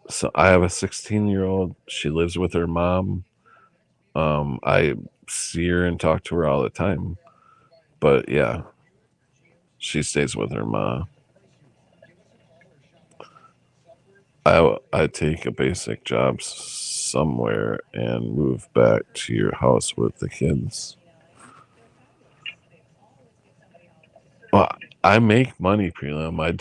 So I have a 16-year-old. She lives with her mom. I see her and talk to her all the time. But yeah, she stays with her mom. I take a basic job somewhere and move back to your house with the kids. Well, I make money, Prelim. I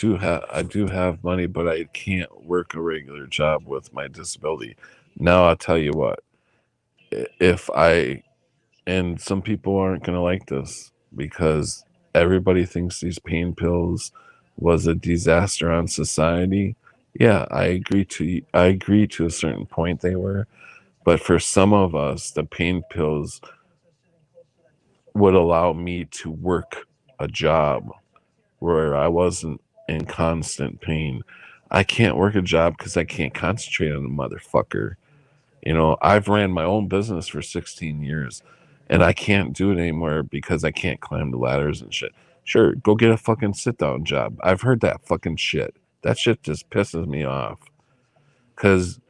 do have money, but I can't work a regular job with my disability. Now I'll tell you what. If I and some people aren't going to like this because everybody thinks these pain pills was a disaster on society. Yeah, I agree to a certain point they were, but for some of us the pain pills would allow me to work a job where I wasn't in constant pain. I can't work a job because I can't concentrate on a motherfucker. I've ran my own business for 16 years and I can't do it anymore because I can't climb the ladders and shit. Sure, go get a fucking sit down job. I've heard that fucking shit. That shit just pisses me off. Because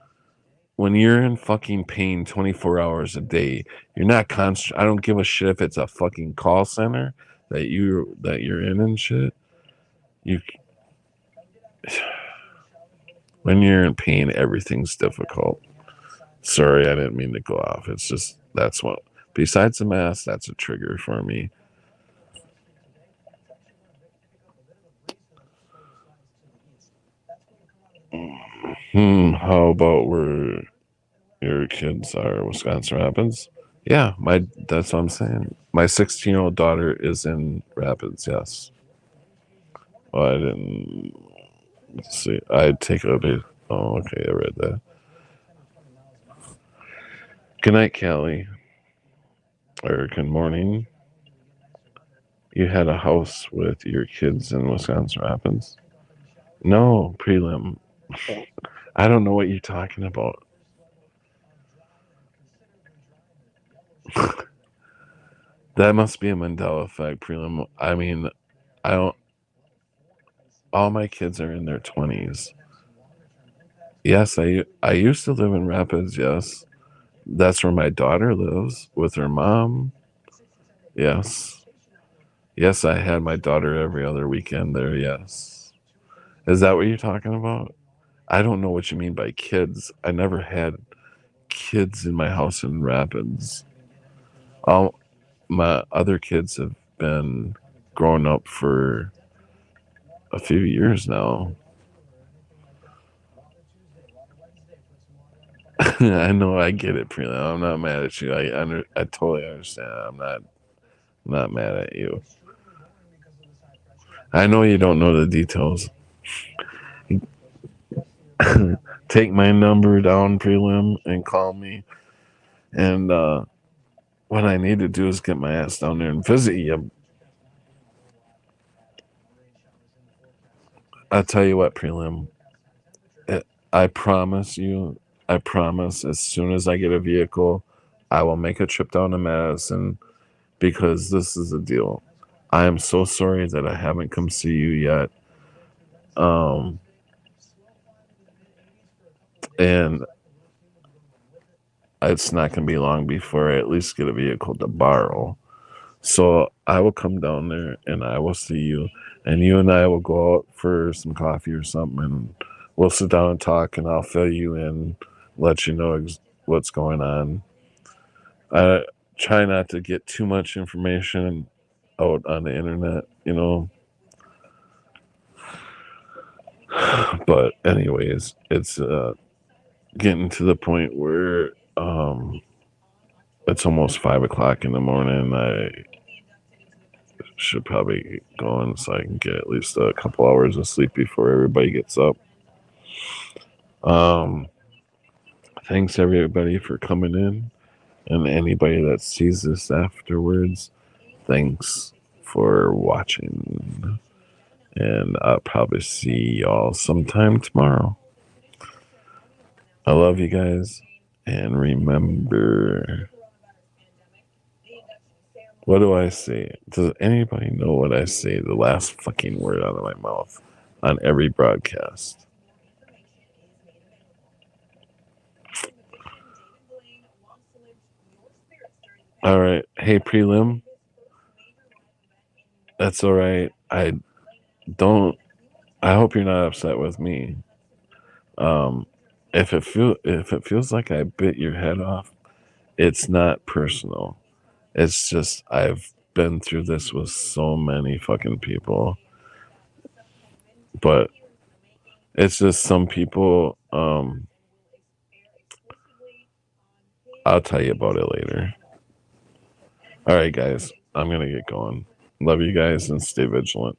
when you're in fucking pain 24 hours a day, you're not constant. I don't give a shit if it's a fucking call center that you're in and shit. You When you're in pain, everything's difficult. Sorry, I didn't mean to go off. It's just that's what. Besides the mask, that's a trigger for me. How about where your kids are? Wisconsin Rapids? Yeah, that's what I'm saying. My 16-year-old daughter is in Rapids. Yes. Well, I didn't see. I take a bit. Oh, okay. I read that. Good night, Callie. Or good morning. You had a house with your kids in Wisconsin Rapids? No, prelim. I don't know what you're talking about. That must be a Mandela effect, prelim. I mean, I don't. All my kids are in their 20s. Yes, I used to live in Rapids. Yes, that's where my daughter lives with her mom. Yes, yes, I had my daughter every other weekend there. Yes, is that what you're talking about? I don't know what you mean by kids. I never had kids in my house in Rapids. All my other kids have been growing up for a few years now. I know, I get it, Prina. I'm not mad at you. I totally understand. I'm not mad at you. I know you don't know the details. Take my number down, prelim, and call me. And what I need to do is get my ass down there and visit you. I'll tell you what, prelim. I promise you. I promise. As soon as I get a vehicle, I will make a trip down to Madison because this is a deal. I am so sorry that I haven't come see you yet. Um, and it's not going to be long before I at least get a vehicle to borrow. So I will come down there and I will see you, and you and I will go out for some coffee or something, and we'll sit down and talk, and I'll fill you in, let you know what's going on. I try not to get too much information out on the internet. But anyways, it's getting to the point where it's almost 5 o'clock in the morning. I should probably get going so I can get at least a couple hours of sleep before everybody gets up. Um, Thanks everybody for coming in, and anybody that sees this afterwards, thanks for watching. And I'll probably see y'all sometime tomorrow. I love you guys, and remember, what do I say? Does anybody know what I say? The last fucking word out of my mouth on every broadcast. All right. Hey, prelim. That's all right. Don't. I hope you're not upset with me. Um, if it feels like I bit your head off, it's not personal. It's just I've been through this with so many fucking people. But it's just some people, I'll tell you about it later. All right, guys, I'm gonna get going. Love you guys and stay vigilant.